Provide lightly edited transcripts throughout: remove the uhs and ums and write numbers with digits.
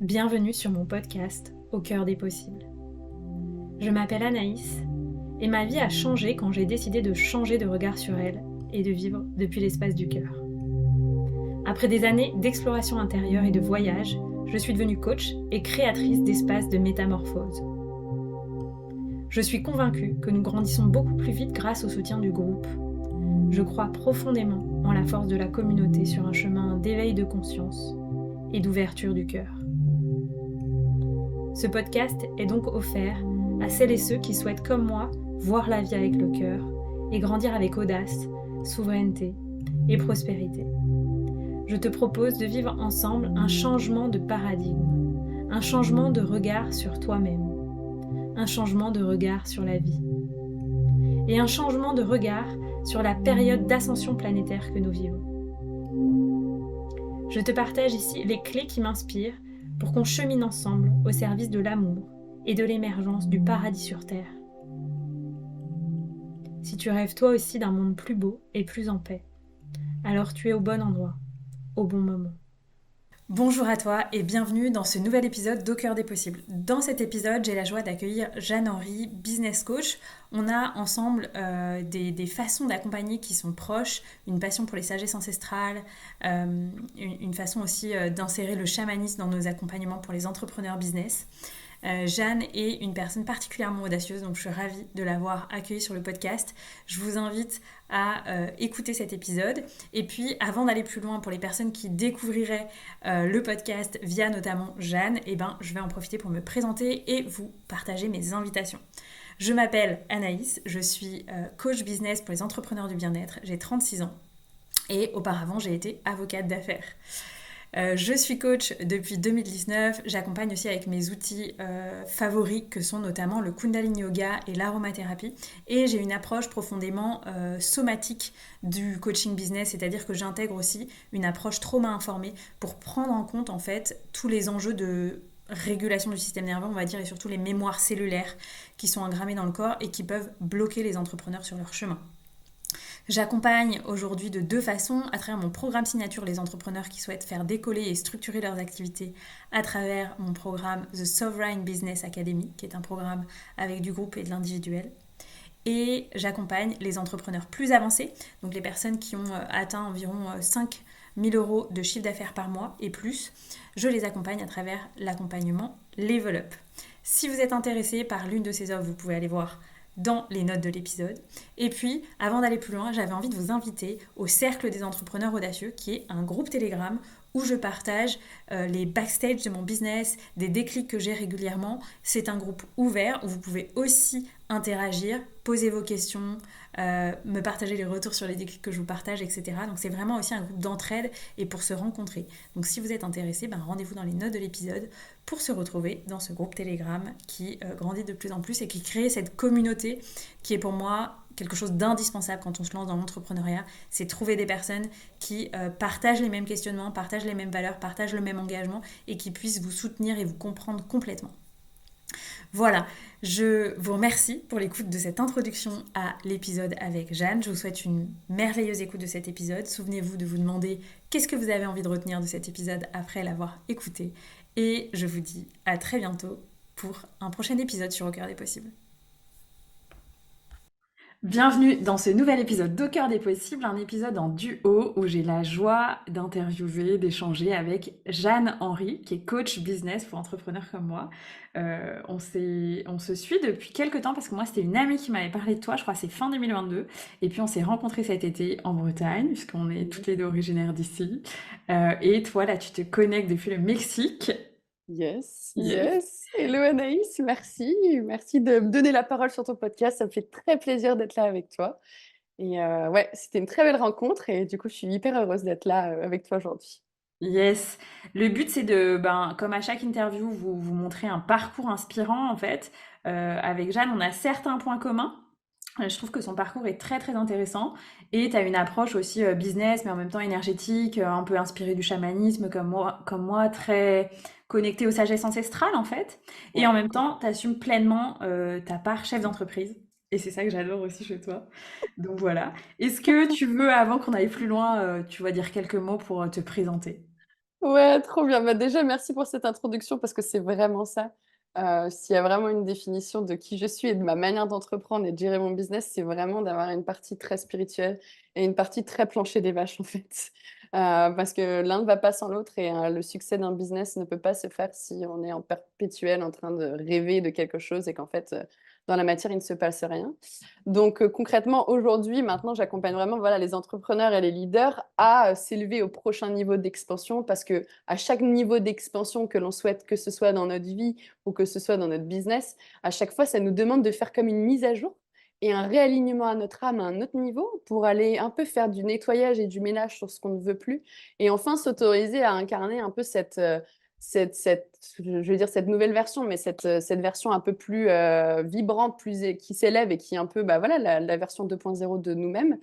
Bienvenue sur mon podcast Au cœur des possibles. Je m'appelle Anaïs et ma vie a changé quand j'ai décidé de changer de regard sur elle et de vivre depuis l'espace du cœur. Après des années d'exploration intérieure et de voyage, je suis devenue coach et créatrice d'espaces de métamorphose. Je suis convaincue que nous grandissons beaucoup plus vite grâce au soutien du groupe. Je crois profondément en la force de la communauté sur un chemin d'éveil de conscience et d'ouverture du cœur. Ce podcast est donc offert à celles et ceux qui souhaitent, comme moi, voir la vie avec le cœur et grandir avec audace, souveraineté et prospérité. Je te propose de vivre ensemble un changement de paradigme, un changement de regard sur toi-même, un changement de regard sur la vie et un changement de regard sur la période d'ascension planétaire que nous vivons. Je te partage ici les clés qui m'inspirent pour qu'on chemine ensemble au service de l'amour et de l'émergence du paradis sur Terre. Si tu rêves toi aussi d'un monde plus beau et plus en paix, alors tu es au bon endroit, au bon moment. Bonjour à toi et bienvenue dans ce nouvel épisode d'Au cœur des possibles. Dans cet épisode, j'ai la joie d'accueillir Jeanne Henry, business coach. On a ensemble des façons d'accompagner qui sont proches, une passion pour les sagesses ancestrales, une façon aussi d'insérer le chamanisme dans nos accompagnements pour les entrepreneurs business. Jeanne est une personne particulièrement audacieuse, donc je suis ravie de l'avoir accueillie sur le podcast. Je vous invite à écouter cet épisode. Et puis, avant d'aller plus loin, pour les personnes qui découvriraient le podcast via notamment Jeanne, je vais en profiter pour me présenter et vous partager mes invitations. Je m'appelle Anaïs, je suis coach business pour les entrepreneurs du bien-être, j'ai 36 ans et auparavant j'ai été avocate d'affaires. Je suis coach depuis 2019, j'accompagne aussi avec mes outils favoris que sont notamment le Kundalini Yoga et l'aromathérapie et j'ai une approche profondément somatique du coaching business, c'est-à-dire que j'intègre aussi une approche trauma-informée pour prendre en compte en fait tous les enjeux de régulation du système nerveux, on va dire, et surtout les mémoires cellulaires qui sont engrammées dans le corps et qui peuvent bloquer les entrepreneurs sur leur chemin. J'accompagne aujourd'hui de deux façons, à travers mon programme signature, les entrepreneurs qui souhaitent faire décoller et structurer leurs activités à travers mon programme The Sovereign Business Academy, qui est un programme avec du groupe et de l'individuel. Et j'accompagne les entrepreneurs plus avancés, donc les personnes qui ont atteint environ 5 000 euros de chiffre d'affaires par mois et plus. Je les accompagne à travers l'accompagnement Level Up. Si vous êtes intéressé par l'une de ces offres, vous pouvez aller voir dans les notes de l'épisode. Et puis, avant d'aller plus loin, j'avais envie de vous inviter au Cercle des entrepreneurs audacieux, qui est un groupe Telegram où je partage les backstage de mon business, des déclics que j'ai régulièrement. C'est un groupe ouvert où vous pouvez aussi interagir, poser vos questions, me partager les retours sur les déclics que je vous partage, etc. Donc c'est vraiment aussi un groupe d'entraide et pour se rencontrer. Donc si vous êtes intéressé, rendez-vous dans les notes de l'épisode pour se retrouver dans ce groupe Telegram qui grandit de plus en plus et qui crée cette communauté qui est pour moi quelque chose d'indispensable quand on se lance dans l'entrepreneuriat, c'est trouver des personnes qui partagent les mêmes questionnements, partagent les mêmes valeurs, partagent le même engagement et qui puissent vous soutenir et vous comprendre complètement. Voilà, je vous remercie pour l'écoute de cette introduction à l'épisode avec Jeanne. Je vous souhaite une merveilleuse écoute de cet épisode. Souvenez-vous de vous demander qu'est-ce que vous avez envie de retenir de cet épisode après l'avoir écouté. Et je vous dis à très bientôt pour un prochain épisode sur Au cœur des possibles. Bienvenue dans ce nouvel épisode d'Au cœur des possibles, un épisode en duo où j'ai la joie d'interviewer, d'échanger avec Jeanne Henry, qui est coach business pour entrepreneurs comme moi. On se suit depuis quelques temps parce que moi c'était une amie qui m'avait parlé de toi, je crois que c'est fin 2022, et puis on s'est rencontrés cet été en Bretagne, puisqu'on est toutes les deux originaires d'ici. Et toi là tu te connectes depuis le Mexique. Yes, Yes. yes. Hello Anaïs, merci. Merci de me donner la parole sur ton podcast. Ça me fait très plaisir d'être là avec toi. Et ouais, c'était une très belle rencontre et du coup, je suis hyper heureuse d'être là avec toi aujourd'hui. Yes. Le but, c'est comme à chaque interview, vous montrer un parcours inspirant, en fait. Avec Jeanne, on a certains points communs. Je trouve que son parcours est très, très intéressant. Et tu as une approche aussi business, mais en même temps énergétique, un peu inspirée du chamanisme, comme moi, très connectée aux sagesses ancestrales, en fait. Et en Ouais. même temps, tu assumes pleinement ta part chef d'entreprise. Et c'est ça que j'adore aussi chez toi. Donc voilà. Est-ce que tu veux, avant qu'on aille plus loin, tu vas dire quelques mots pour te présenter? Ouais, trop bien. Bah, déjà, merci pour cette introduction parce que c'est vraiment ça. S'il y a vraiment une définition de qui je suis et de ma manière d'entreprendre et de gérer mon business, c'est vraiment d'avoir une partie très spirituelle et une partie très plancher des vaches, en fait. Parce que l'un ne va pas sans l'autre et le succès d'un business ne peut pas se faire si on est en perpétuel en train de rêver de quelque chose et qu'en fait, dans la matière, il ne se passe rien. Donc, concrètement, aujourd'hui, maintenant, j'accompagne vraiment, voilà, les entrepreneurs et les leaders à s'élever au prochain niveau d'expansion parce que à chaque niveau d'expansion que l'on souhaite, que ce soit dans notre vie ou que ce soit dans notre business, à chaque fois, ça nous demande de faire comme une mise à jour et un réalignement à notre âme à un autre niveau pour aller un peu faire du nettoyage et du ménage sur ce qu'on ne veut plus et enfin s'autoriser à incarner un peu je veux dire cette nouvelle version, mais cette version un peu plus vibrante, qui s'élève et qui est un peu bah, voilà, la version 2.0 de nous-mêmes.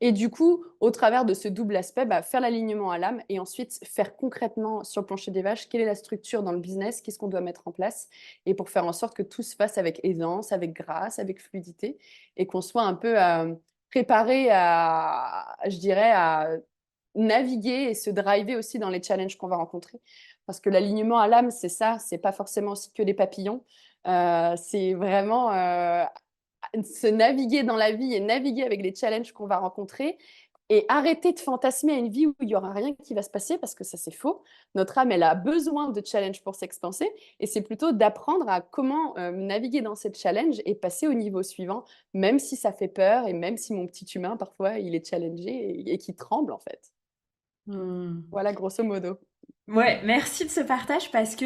Et du coup, au travers de ce double aspect, bah, faire l'alignement à l'âme et ensuite faire concrètement sur le plancher des vaches, quelle est la structure dans le business, qu'est-ce qu'on doit mettre en place, et pour faire en sorte que tout se fasse avec aisance, avec grâce, avec fluidité, et qu'on soit un peu préparé je dirais, à naviguer et se driver aussi dans les challenges qu'on va rencontrer. Parce que l'alignement à l'âme, c'est ça, c'est pas forcément aussi que les papillons. C'est vraiment se naviguer dans la vie et naviguer avec les challenges qu'on va rencontrer et arrêter de fantasmer à une vie où il n'y aura rien qui va se passer parce que ça, c'est faux. Notre âme, elle a besoin de challenges pour s'expanser et c'est plutôt d'apprendre à comment naviguer dans ces challenges et passer au niveau suivant, même si ça fait peur et même si mon petit humain, parfois, il est challengé et qui tremble, en fait. Hmm. Voilà, grosso modo. Ouais, merci de ce partage parce que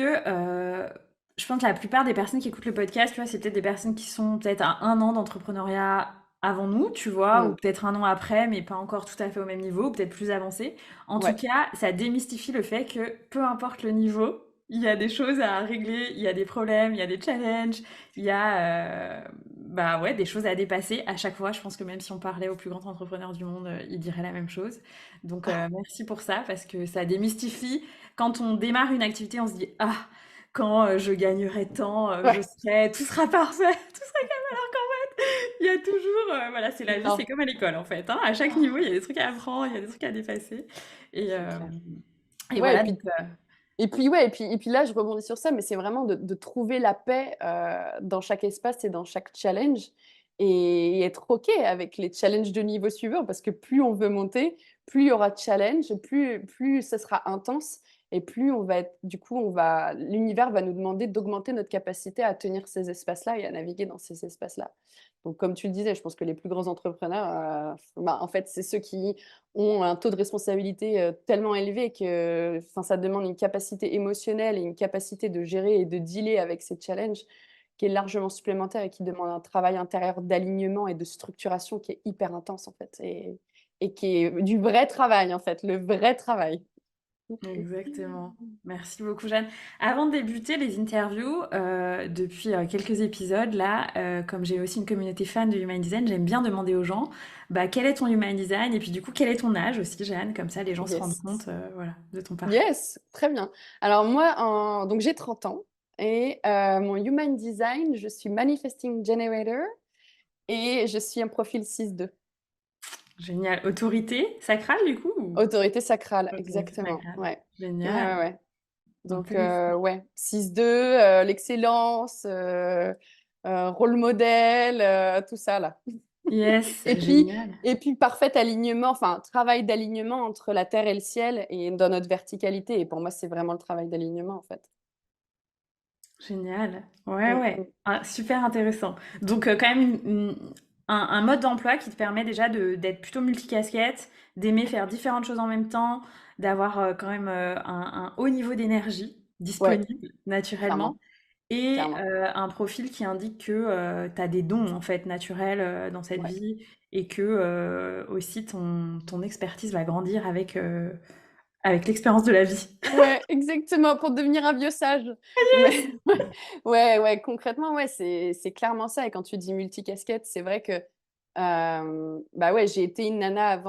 je pense que la plupart des personnes qui écoutent le podcast, tu vois, c'est peut-être des personnes qui sont peut-être à un an d'entrepreneuriat avant nous, tu vois, ou Mm. peut-être un an après, mais pas encore tout à fait au même niveau, ou peut-être plus avancé. En tout Ouais, cas, ça démystifie le fait que peu importe le niveau, il y a des choses à régler, il y a des problèmes, il y a des challenges, il y a bah ouais, des choses à dépasser. À chaque fois, je pense que même si on parlait aux plus grands entrepreneurs du monde, ils diraient la même chose. Donc merci pour ça parce que ça démystifie quand on démarre une activité, on se dit ah quand je gagnerai tant, je ouais. serai, tout sera parfait, tout sera comme alors qu'en fait, il y a toujours, voilà, c'est la vie, Non, c'est comme à l'école en fait, hein. À chaque niveau, il y a des trucs à apprendre, il y a des trucs à dépasser, et, c'est clair. Ouais, voilà. Donc, et puis là, je rebondis sur ça, mais c'est vraiment de trouver la paix dans chaque espace et dans chaque challenge et être OK avec les challenges de niveau suivant parce que plus on veut monter, plus il y aura de challenge, plus ça sera intense et plus on va être, du coup, l'univers va nous demander d'augmenter notre capacité à tenir ces espaces-là et à naviguer dans ces espaces-là. Donc, comme tu le disais, je pense que les plus grands entrepreneurs, bah, en fait, c'est ceux qui ont un taux de responsabilité tellement élevé que ça demande une capacité émotionnelle et une capacité de gérer et de dealer avec ces challenges qui est largement supplémentaire et qui demande un travail intérieur d'alignement et de structuration qui est hyper intense en fait et qui est du vrai travail en fait, le vrai travail. exactement. Merci beaucoup, Jeanne. Avant de débuter les interviews, depuis quelques épisodes, là, comme j'ai aussi une communauté fan de Human Design, j'aime bien demander aux gens, bah, quel est ton Human Design? Et puis du coup, quel est ton âge aussi, Jeanne? Comme ça, les gens se rendent Yes. compte, voilà, de ton parcours. Yes, très bien. Alors moi, donc j'ai 30 ans et mon Human Design, je suis Manifesting Generator et je suis un profil 6-2. Génial. Autorité sacrale, du coup? Autorité sacrale, Autorité exactement. sacrale. Ouais. Ouais, ouais, Génial. ouais. Donc, Intéressant. ouais, 6-2, l'excellence, rôle modèle, tout ça là. Yes, Et puis, génial. et puis parfait alignement, enfin, travail d'alignement entre la terre et le ciel et dans notre verticalité. Et pour moi, c'est vraiment le travail d'alignement en fait. Génial. Ouais, Mm, ouais. mm. Ah, super intéressant. Donc, quand même, un mode d'emploi qui te permet déjà d'être plutôt multicasquette, d'aimer faire différentes choses en même temps, d'avoir quand même un haut niveau d'énergie Ouais, disponible naturellement, clairement, et clairement. un profil qui indique que tu as des dons en fait naturels dans cette Ouais. vie et que aussi ton expertise va grandir avec l'expérience de la vie. Ouais, exactement, pour devenir un vieux sage. Mais ouais, ouais, concrètement, ouais, c'est clairement ça. Et quand tu dis multicasquette, c'est vrai que bah ouais, j'ai été une nana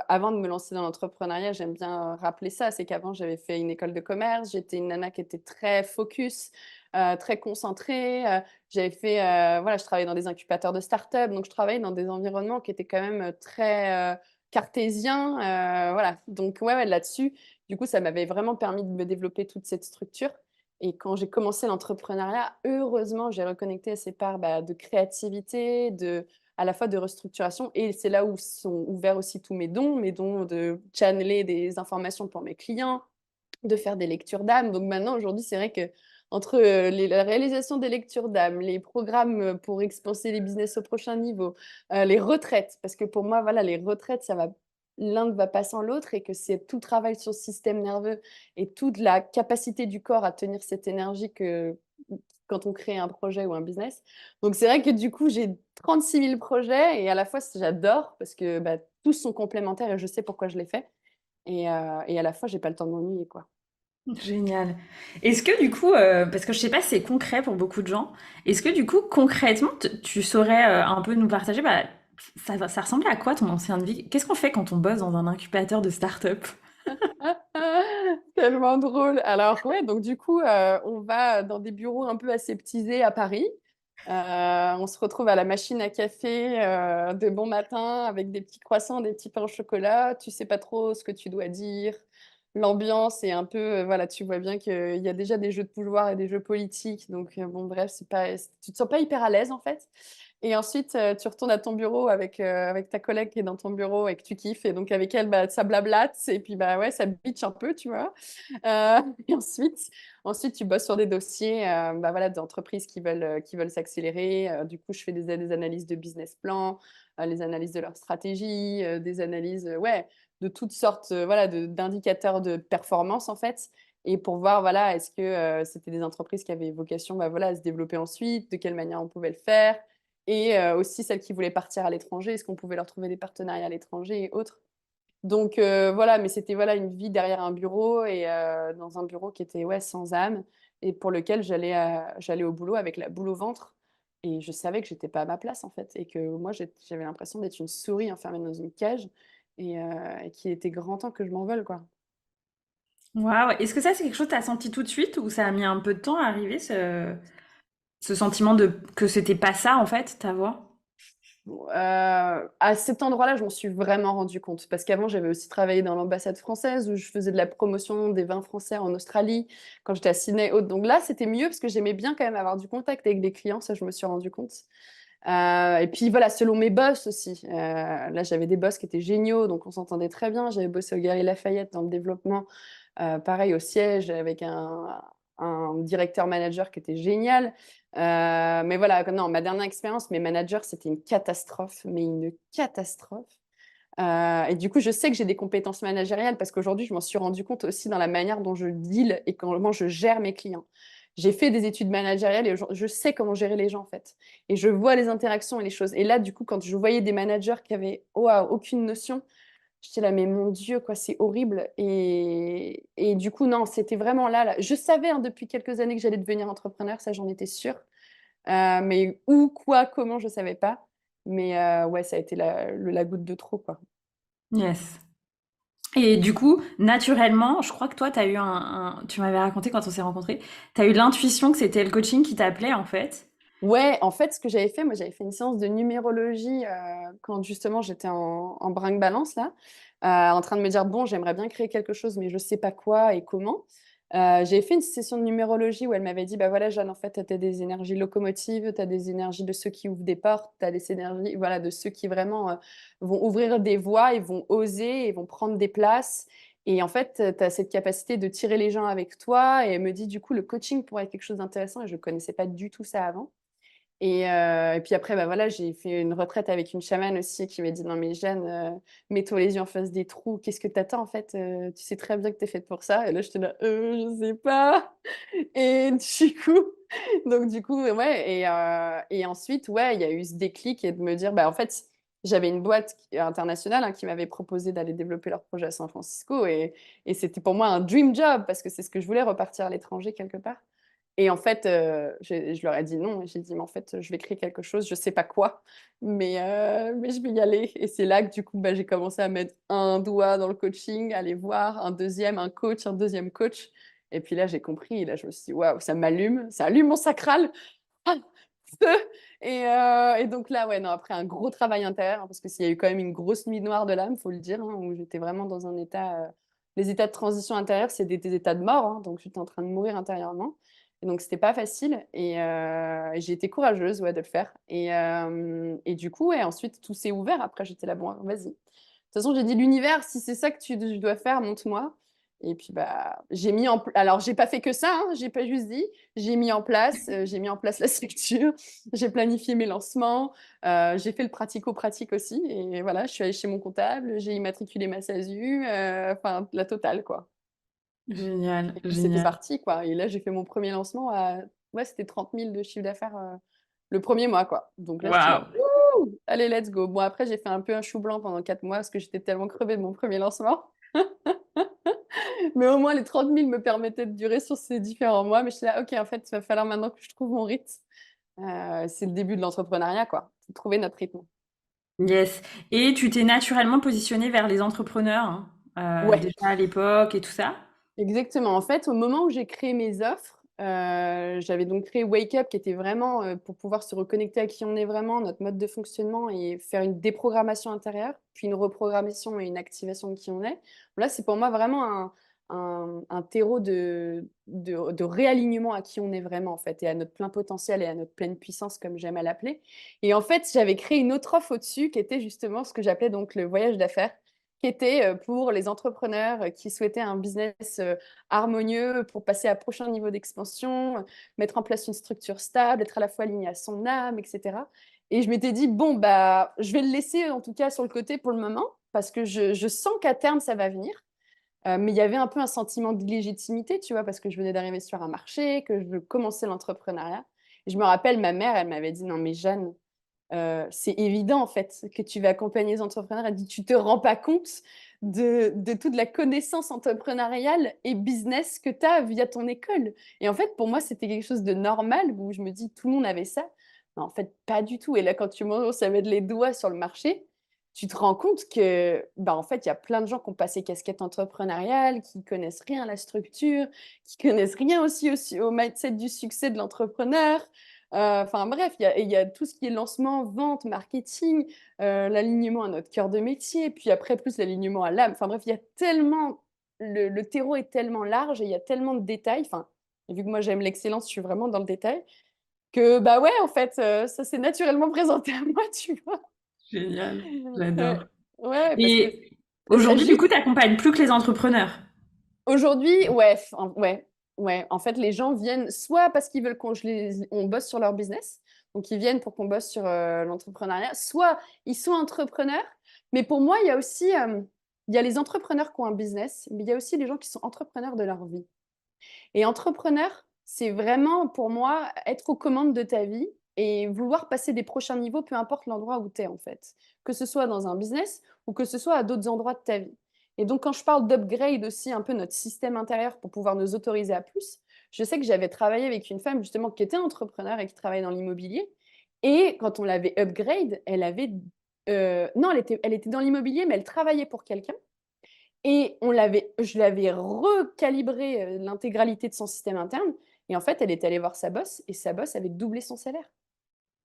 avant de me lancer dans l'entrepreneuriat. J'aime bien rappeler ça. C'est qu'avant, j'avais fait une école de commerce. J'étais une nana qui était très focus, très concentrée. J'avais fait, voilà, je travaillais dans des incubateurs de start-up. Donc, je travaillais dans des environnements qui étaient quand même très cartésiens. Voilà. Donc, ouais, ouais, là-dessus. Du coup, ça m'avait vraiment permis de me développer toute cette structure. Et quand j'ai commencé l'entrepreneuriat, heureusement, j'ai reconnecté à ces parts de créativité, à la fois de restructuration. Et c'est là où sont ouverts aussi tous mes dons de channeler des informations pour mes clients, de faire des lectures d'âme. Donc maintenant, aujourd'hui, c'est vrai que entre la réalisation des lectures d'âme, les programmes pour expanser les business au prochain niveau, les retraites, parce que pour moi, voilà, les retraites, l'un ne va pas sans l'autre et que c'est tout le travail sur le système nerveux et toute la capacité du corps à tenir cette énergie que quand on crée un projet ou un business. Donc c'est vrai que du coup, j'ai 36 000 projets et à la fois, j'adore parce que tous sont complémentaires et je sais pourquoi je les fais. Et à la fois, j'ai pas le temps de m'ennuyer, quoi. Génial. Est-ce que du coup, parce que je sais pas si c'est concret pour beaucoup de gens, est-ce que du coup, concrètement, tu saurais un peu nous partager, ça ressemble à quoi ton ancien de vie? Qu'est-ce qu'on fait quand on bosse dans un incubateur de start-up? Tellement drôle. Alors ouais, donc du coup, on va dans des bureaux un peu aseptisés à Paris. On se retrouve à la machine à café de bon matin avec des petits croissants, des petits pains au chocolat. Tu sais pas trop ce que tu dois dire. L'ambiance est un peu, voilà, tu vois bien qu'il y a déjà des jeux de pouvoir et des jeux politiques. Donc bon, bref, tu te sens pas hyper à l'aise en fait. Et ensuite, tu retournes à ton bureau avec ta collègue qui est dans ton bureau et que tu kiffes. Et donc, avec elle, ça blablate. Et puis, ouais, ça bitch un peu, tu vois. Et ensuite, tu bosses sur des dossiers voilà, d'entreprises qui veulent s'accélérer. Du coup, je fais des analyses de business plan, les analyses de leur stratégie, des analyses ouais, de toutes sortes voilà, d'indicateurs de performance, en fait. Et pour voir, voilà, est-ce que c'était des entreprises qui avaient vocation voilà, à se développer ensuite, de quelle manière on pouvait le faire et aussi celles qui voulaient partir à l'étranger, est-ce qu'on pouvait leur trouver des partenariats à l'étranger et autres. Donc voilà, mais c'était voilà une vie derrière un bureau et dans un bureau qui était ouais sans âme et pour lequel j'allais au boulot avec la boule au ventre et je savais que j'étais pas à ma place en fait et que moi j'avais l'impression d'être une souris enfermée dans une cage et qu'il était grand temps que je m'envole quoi. Waouh! Est-ce que ça, c'est quelque chose que tu as senti tout de suite ou ça a mis un peu de temps à arriver, ce sentiment de que c'était pas ça, en fait, ta voix? À cet endroit-là, je m'en suis vraiment rendu compte parce qu'avant, j'avais aussi travaillé dans l'ambassade française où je faisais de la promotion des vins français en Australie quand j'étais à Sydney et autres. Donc là, c'était mieux parce que j'aimais bien quand même avoir du contact avec des clients, ça, je me suis rendu compte. Et puis voilà, selon mes boss aussi. Là, j'avais des boss qui étaient géniaux, donc on s'entendait très bien. J'avais bossé au Galeries Lafayette dans le développement, pareil au siège avec un directeur manager qui était génial. Mais voilà, non, ma dernière expérience, mes managers, c'était une catastrophe, mais une catastrophe. Et du coup, je sais que j'ai des compétences managériales parce qu'aujourd'hui, je m'en suis rendu compte aussi dans la manière dont je deal et comment je gère mes clients. J'ai fait des études managériales et je sais comment gérer les gens en fait. Et je vois les interactions et les choses. Et là, du coup, quand je voyais des managers qui avaient aucune notion, j'étais là, mais mon Dieu, quoi, c'est horrible. Et du coup, non, c'était vraiment là. Je savais hein, depuis quelques années que j'allais devenir entrepreneur, ça j'en étais sûre. Mais où, quoi, comment, je savais pas. Mais ouais, ça a été la goutte de trop, quoi. Yes. Et du coup, naturellement, je crois que toi, tu m'avais raconté quand on s'est rencontrés, tu as eu l'intuition que c'était le coaching qui t'appelait, en fait. Ouais, en fait, ce que j'avais fait, moi, j'avais fait une séance de numérologie quand justement j'étais en brinque-balance, là, en train de me dire, bon, j'aimerais bien créer quelque chose, mais je sais pas quoi et comment. J'avais fait une session de numérologie où elle m'avait dit, bah voilà, Jeanne, en fait, tu as des énergies locomotives, tu as des énergies de ceux qui ouvrent des portes, tu as des énergies, voilà, de ceux qui vraiment vont ouvrir des voies et vont oser et vont prendre des places. Et en fait, tu as cette capacité de tirer les gens avec toi. Et elle me dit, du coup, le coaching pourrait être quelque chose d'intéressant et je connaissais pas du tout ça avant. Et puis après, bah voilà, j'ai fait une retraite avec une chamane aussi qui m'a dit: «Non mais Jeanne, mets-toi les yeux en face des trous. Qu'est-ce que t'attends en fait? Tu sais très bien que t'es faite pour ça». Et là, j'étais là: je sais pas». Et du coup du coup, ouais et ensuite, ouais, il y a eu ce déclic et de me dire, bah, en fait, j'avais une boîte internationale, hein, qui m'avait proposé d'aller développer leur projet à San Francisco et c'était pour moi un dream job parce que c'est ce que je voulais, repartir à l'étranger quelque part. Et en fait, je leur ai dit non. J'ai dit, mais en fait, je vais créer quelque chose, je sais pas quoi, mais je vais y aller. Et c'est là que du coup, bah, j'ai commencé à mettre un doigt dans le coaching, aller voir un deuxième, un deuxième coach. Et puis là, j'ai compris. Et là, je me suis dit, waouh, ça allume mon sacral. Ah, feu. Et donc là, ouais, non, après un gros travail intérieur, hein, parce qu'il y a eu quand même une grosse nuit noire de l'âme, faut le dire, hein, où j'étais vraiment dans un état les états de transition intérieure, c'est des états de mort, hein, donc j'étais en train de mourir intérieurement. Et donc, c'était pas facile. Et j'ai été courageuse, ouais, de le faire. Et du coup, ouais, ensuite, tout s'est ouvert. Après, j'étais là, bon, vas-y. De toute façon, j'ai dit, l'univers, si c'est ça que tu dois faire, montre-moi. Et puis, bah, j'ai mis en place. Alors, j'ai pas fait que ça, hein, j'ai pas juste dit. J'ai mis en place la structure, j'ai planifié mes lancements, j'ai fait le pratico-pratique aussi. Et voilà, je suis allée chez mon comptable, j'ai immatriculé ma SASU, enfin, la totale, quoi. Génial, Et puis c'était génial. parti, quoi. Et là, j'ai fait mon premier lancement à, ouais, c'était 30 000 de chiffre d'affaires le premier mois, quoi. Donc là, j'étais là, Waouh. wouh, allez, let's go. Bon, après, j'ai fait un peu un chou blanc pendant 4 mois parce que j'étais tellement crevée de mon premier lancement. Mais au moins, les 30 000 me permettaient de durer sur ces différents mois. Mais je suis là, OK, en fait, il va falloir maintenant que je trouve mon rythme. C'est le début de l'entrepreneuriat, quoi. Faut trouver notre rythme. Yes. Et tu t'es naturellement positionné vers les entrepreneurs, hein, Ouais. déjà à l'époque et tout ça? Exactement. En fait, au moment où j'ai créé mes offres, j'avais donc créé Wake Up qui était vraiment pour pouvoir se reconnecter à qui on est vraiment, notre mode de fonctionnement et faire une déprogrammation intérieure, puis une reprogrammation et une activation de qui on est. Là, c'est pour moi vraiment un terreau de réalignement à qui on est vraiment, en fait, et à notre plein potentiel et à notre pleine puissance, comme j'aime à l'appeler. Et en fait, j'avais créé une autre offre au-dessus qui était justement ce que j'appelais donc le voyage d'affaires qui était pour les entrepreneurs qui souhaitaient un business harmonieux pour passer à prochain niveau d'expansion, mettre en place une structure stable, être à la fois aligné à son âme, etc. Et je m'étais dit, bon, bah, je vais le laisser en tout cas sur le côté pour le moment, parce que je sens qu'à terme, ça va venir. Mais il y avait un peu un sentiment d'illégitimité, tu vois, parce que je venais d'arriver sur un marché, que je commençais l'entrepreneuriat. Et je me rappelle, ma mère, elle m'avait dit, non, mais Jeanne, c'est évident en fait que tu vas accompagner les entrepreneurs. Elle dit, tu te rends pas compte de toute la connaissance entrepreneuriale et business que tu as via ton école. Et en fait, pour moi, c'était quelque chose de normal où je me dis, tout le monde avait ça. Mais en fait, pas du tout. Et là, quand tu commences à mettre les doigts sur le marché, tu te rends compte que, bah, en fait, il y a plein de gens qui ont passé casquette entrepreneuriale, qui connaissent rien à la structure, qui connaissent rien aussi au mindset du succès de l'entrepreneur. Enfin bref, il y a tout ce qui est lancement, vente, marketing, l'alignement à notre cœur de métier, puis après plus l'alignement à l'âme. Enfin bref, il y a tellement le terreau est tellement large et il y a tellement de détails, enfin et vu que moi j'aime l'excellence, je suis vraiment dans le détail, que bah ouais, en fait, ça s'est naturellement présenté à moi, tu vois? Génial, Ouais, j'adore. ouais, parce que Et aujourd'hui, du j'ai coup, tu accompagnes plus que les entrepreneurs? aujourd'hui, ouais, ouais, ouais. En fait, les gens viennent soit parce qu'ils veulent on bosse sur leur business, donc ils viennent pour qu'on bosse sur l'entrepreneuriat, soit ils sont entrepreneurs. Mais pour moi, il y a aussi, il y a les entrepreneurs qui ont un business, mais il y a aussi les gens qui sont entrepreneurs de leur vie. Et entrepreneur, c'est vraiment pour moi être aux commandes de ta vie et vouloir passer des prochains niveaux, peu importe l'endroit où tu es en fait. Que ce soit dans un business ou que ce soit à d'autres endroits de ta vie. Et donc quand je parle d'upgrade aussi un peu notre système intérieur pour pouvoir nous autoriser à plus, je sais que j'avais travaillé avec une femme justement qui était entrepreneur et qui travaillait dans l'immobilier. Et quand on l'avait upgrade, elle avait... non, elle était dans l'immobilier, mais elle travaillait pour quelqu'un. Et je l'avais recalibré l'intégralité de son système interne. Et en fait, elle est allée voir sa boss et sa boss avait doublé son salaire.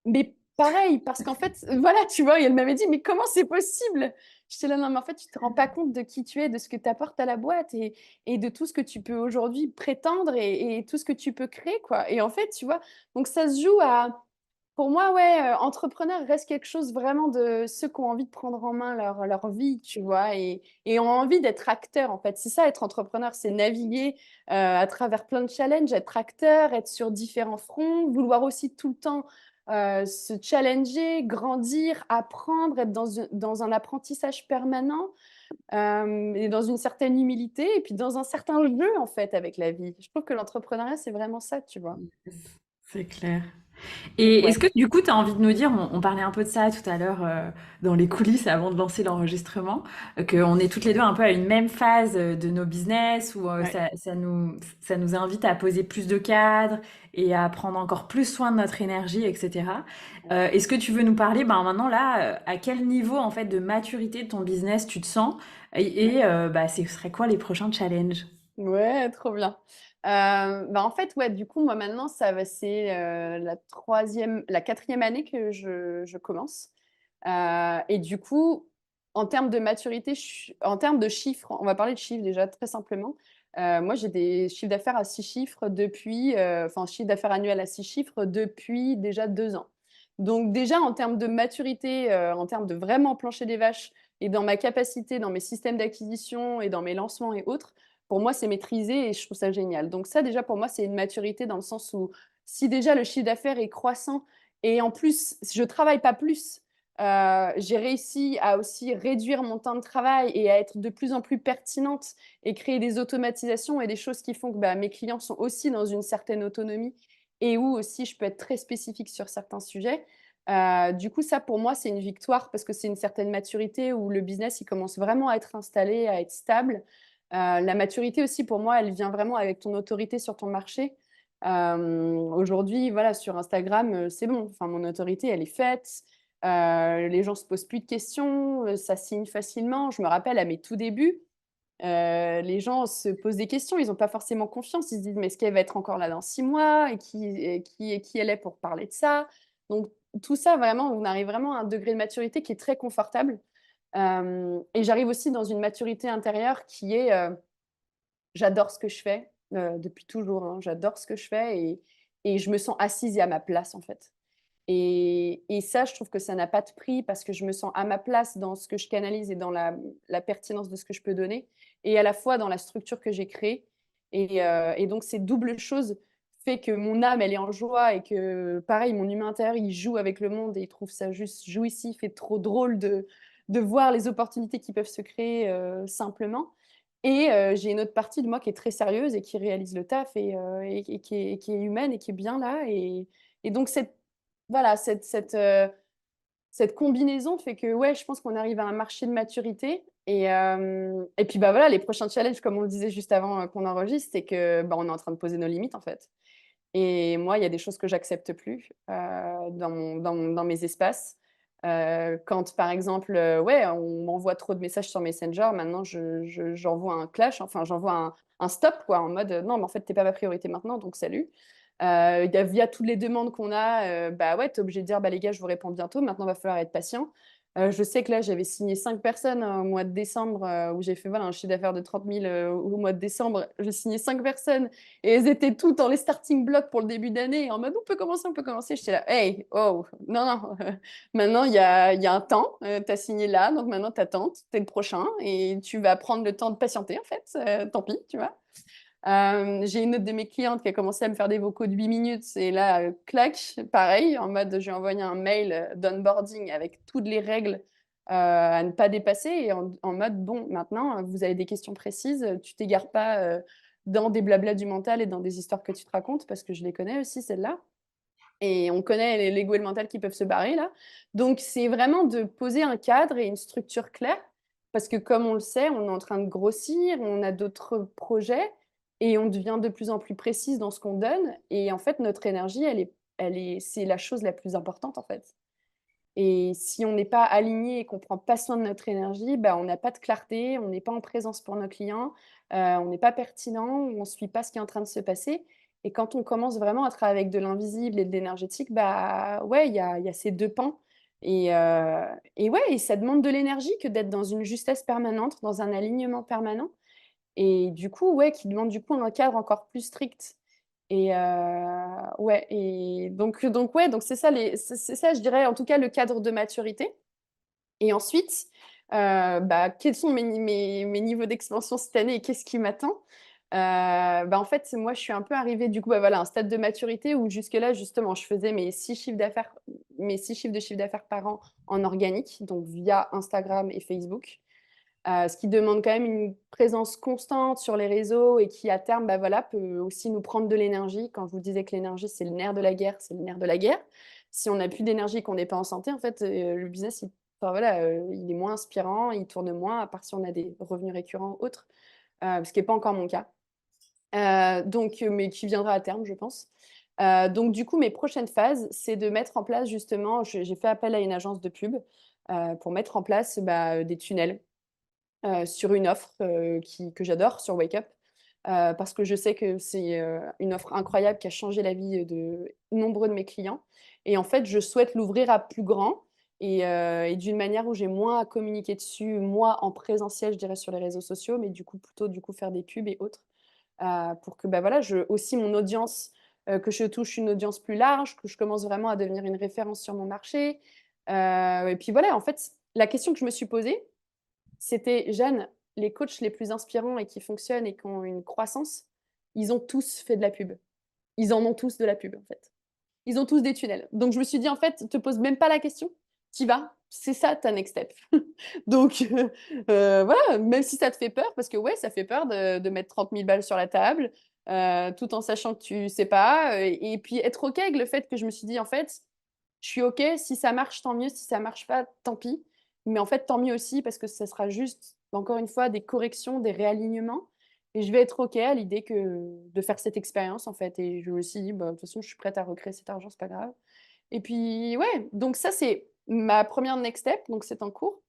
Mais pareil, parce qu'en fait, voilà, tu vois, et elle m'avait dit, mais comment c'est possible? J'étais là, non, mais en fait, tu te rends pas compte de qui tu es, de ce que tu apportes à la boîte et de tout ce que tu peux aujourd'hui prétendre et tout ce que tu peux créer, quoi. Et en fait, tu vois, donc ça se joue à, pour moi, ouais, entrepreneur reste quelque chose vraiment de ceux qui ont envie de prendre en main leur vie, tu vois, et ont envie d'être acteurs, en fait. C'est ça, être entrepreneur, c'est naviguer à travers plein de challenges, être acteur, être sur différents fronts, vouloir aussi tout le temps se challenger, grandir, apprendre, être dans un apprentissage permanent et dans une certaine humilité et puis dans un certain jeu, en fait, avec la vie. Je trouve que l'entrepreneuriat, c'est vraiment ça, tu vois. C'est clair. Donc, Et ouais. est-ce que du coup, tu as envie de nous dire, on parlait un peu de ça tout à l'heure dans les coulisses avant de lancer l'enregistrement, qu'on est toutes les deux un peu à une même phase de nos business où Ouais. ça nous invite à poser plus de cadres et à prendre encore plus soin de notre énergie, etc. Est-ce que tu veux nous parler ben, maintenant là, à quel niveau en fait de maturité de ton business tu te sens bah, ce serait quoi les prochains challenges? Ouais, trop bien. Bah, en fait, ouais, du coup, moi, maintenant, c'est la quatrième année que je commence. Et du coup, En termes de maturité, en termes de chiffres, on va parler de chiffres déjà très simplement. Moi, j'ai des chiffres d'affaires à 6 chiffres depuis, enfin, chiffre d'affaires annuel à 6 chiffres depuis déjà 2 ans. Donc déjà, en termes de maturité, en termes de vraiment plancher des vaches et dans ma capacité, dans mes systèmes d'acquisition et dans mes lancements et autres, pour moi, c'est maîtrisé et je trouve ça génial. Donc ça, déjà, pour moi, c'est une maturité dans le sens où si déjà le chiffre d'affaires est croissant et en plus, je travaille pas plus, j'ai réussi à aussi réduire mon temps de travail et à être de plus en plus pertinente et créer des automatisations et des choses qui font que bah, mes clients sont aussi dans une certaine autonomie et où aussi je peux être très spécifique sur certains sujets. Du coup, ça pour moi, c'est une victoire parce que c'est une certaine maturité où le business, il commence vraiment à être installé, à être stable. La maturité aussi, pour moi, elle vient vraiment avec ton autorité sur ton marché. Aujourd'hui, voilà, sur Instagram, c'est bon. Enfin, mon autorité, elle est faite. Les gens se posent plus de questions, ça signe facilement. Je me rappelle à mes tout débuts, les gens se posent des questions, ils n'ont pas forcément confiance. Ils se disent, mais est-ce qu'elle va être encore là dans 6 mois et qui elle est pour parler de ça? Donc, tout ça, vraiment, on arrive vraiment à un degré de maturité qui est très confortable. Et j'arrive aussi dans une maturité intérieure qui est, j'adore ce que je fais depuis toujours, hein. J'adore ce que je fais et je me sens assise et à ma place, en fait. Et ça, je trouve que ça n'a pas de prix parce que je me sens à ma place dans ce que je canalise et dans la pertinence de ce que je peux donner et à la fois dans la structure que j'ai créée. Et donc, ces doubles choses fait que mon âme, elle est en joie et que, pareil, mon humain intérieur, il joue avec le monde et il trouve ça juste jouissif et trop drôle de voir les opportunités qui peuvent se créer simplement. Et j'ai une autre partie de moi qui est très sérieuse et qui réalise le taf et qui est humaine et qui est bien là. Et donc, voilà, cette combinaison fait que, ouais, je pense qu'on arrive à un marché de maturité. Et puis, bah voilà, les prochains challenges, comme on le disait juste avant qu'on enregistre, c'est que bah, on est en train de poser nos limites, en fait. Et moi, il y a des choses que j'accepte plus dans mes espaces. Quand, par exemple, ouais, on m'envoie trop de messages sur Messenger, maintenant, j'envoie un clash, enfin, j'envoie un stop, quoi, en mode non, mais en fait, t'es pas ma priorité maintenant, donc salut. Via toutes les demandes qu'on a, bah ouais, tu es obligé de dire bah, les gars, je vous réponds bientôt, maintenant, il va falloir être patient. Je sais que là, j'avais signé 5 personnes au mois de décembre, où j'ai fait voilà, un chiffre d'affaires de 30 000 au mois de décembre. J'ai signé 5 personnes et elles étaient toutes dans les starting blocks pour le début d'année, en mode on peut commencer, on peut commencer. J'étais là, hey, oh, non, non, maintenant il y a un temps, tu as signé là, donc maintenant tu attends, tu es le prochain et tu vas prendre le temps de patienter en fait, tant pis, tu vois. J'ai une autre de mes clientes qui a commencé à me faire des vocaux de 8 minutes et là, clac, pareil, en mode je lui ai envoyé un mail d'onboarding avec toutes les règles à ne pas dépasser et en mode bon, maintenant, vous avez des questions précises, tu t'égares pas dans des blablas du mental et dans des histoires que tu te racontes parce que je les connais aussi, celles-là. Et on connaît l'ego et le mental qui peuvent se barrer là. Donc, c'est vraiment de poser un cadre et une structure claire parce que comme on le sait, on est en train de grossir, on a d'autres projets et on devient de plus en plus précise dans ce qu'on donne. Et en fait, notre énergie, c'est la chose la plus importante en fait. Et si on n'est pas aligné et qu'on prend pas soin de notre énergie, bah, on n'a pas de clarté, on n'est pas en présence pour nos clients, on n'est pas pertinent, on ne suit pas ce qui est en train de se passer. Et quand on commence vraiment à travailler avec de l'invisible et de l'énergétique, bah ouais, il y a ces deux pans. Et ouais, et ça demande de l'énergie que d'être dans une justesse permanente, dans un alignement permanent. Et du coup, ouais, qui demande du coup un cadre encore plus strict. Et ouais, et donc ouais, donc c'est ça, je dirais, en tout cas, le cadre de maturité. Et ensuite, bah, quels sont mes niveaux d'expansion cette année et qu'est-ce qui m'attend? Bah, en fait, moi, je suis un peu arrivée, du coup, bah, voilà, à un stade de maturité où jusque-là, justement, je faisais mes 6 chiffres de chiffre d'affaires par an en organique, donc via Instagram et Facebook. Ce qui demande quand même une présence constante sur les réseaux et qui, à terme, bah, voilà, peut aussi nous prendre de l'énergie. Quand je vous disais que l'énergie, c'est le nerf de la guerre, c'est le nerf de la guerre. Si on n'a plus d'énergie, qu'on n'est pas en santé, en fait, le business, enfin, voilà, il est moins inspirant, il tourne moins, à part si on a des revenus récurrents autres, ce qui n'est pas encore mon cas. Mais qui viendra à terme, je pense. Donc, du coup, mes prochaines phases, c'est de mettre en place justement, j'ai fait appel à une agence de pub pour mettre en place bah, des tunnels sur une offre que j'adore sur Wake Up. Parce que je sais que c'est une offre incroyable qui a changé la vie de nombreux de mes clients. Et en fait, je souhaite l'ouvrir à plus grand et d'une manière où j'ai moins à communiquer dessus, moi en présentiel, je dirais sur les réseaux sociaux, mais du coup plutôt faire des pubs et autres, pour que, bah, voilà, aussi mon audience, que je touche une audience plus large, que je commence vraiment à devenir une référence sur mon marché. Et puis voilà, en fait, la question que je me suis posée, c'était: «Jeanne, les coachs les plus inspirants et qui fonctionnent et qui ont une croissance, ils ont tous fait de la pub. Ils en ont tous de la pub, en fait. Ils ont tous des tunnels». Donc je me suis dit: «En fait, te pose même pas la question, tu vas, c'est ça ta next step». Donc voilà, même si ça te fait peur, parce que ouais, ça fait peur de mettre 30 000 balles sur la table, tout en sachant que tu sais pas, et puis être OK avec le fait que je me suis dit: «En fait, je suis OK, si ça marche, tant mieux, si ça marche pas, tant pis. Mais en fait, tant mieux aussi parce que ça sera juste, encore une fois, des corrections, des réalignements et je vais être OK à l'idée que de faire cette expérience, en fait». Et je me suis dit: «Bah, de toute façon, je suis prête à recréer cet argent, c'est pas grave». Et puis ouais, donc ça, c'est ma première next step, donc c'est en cours.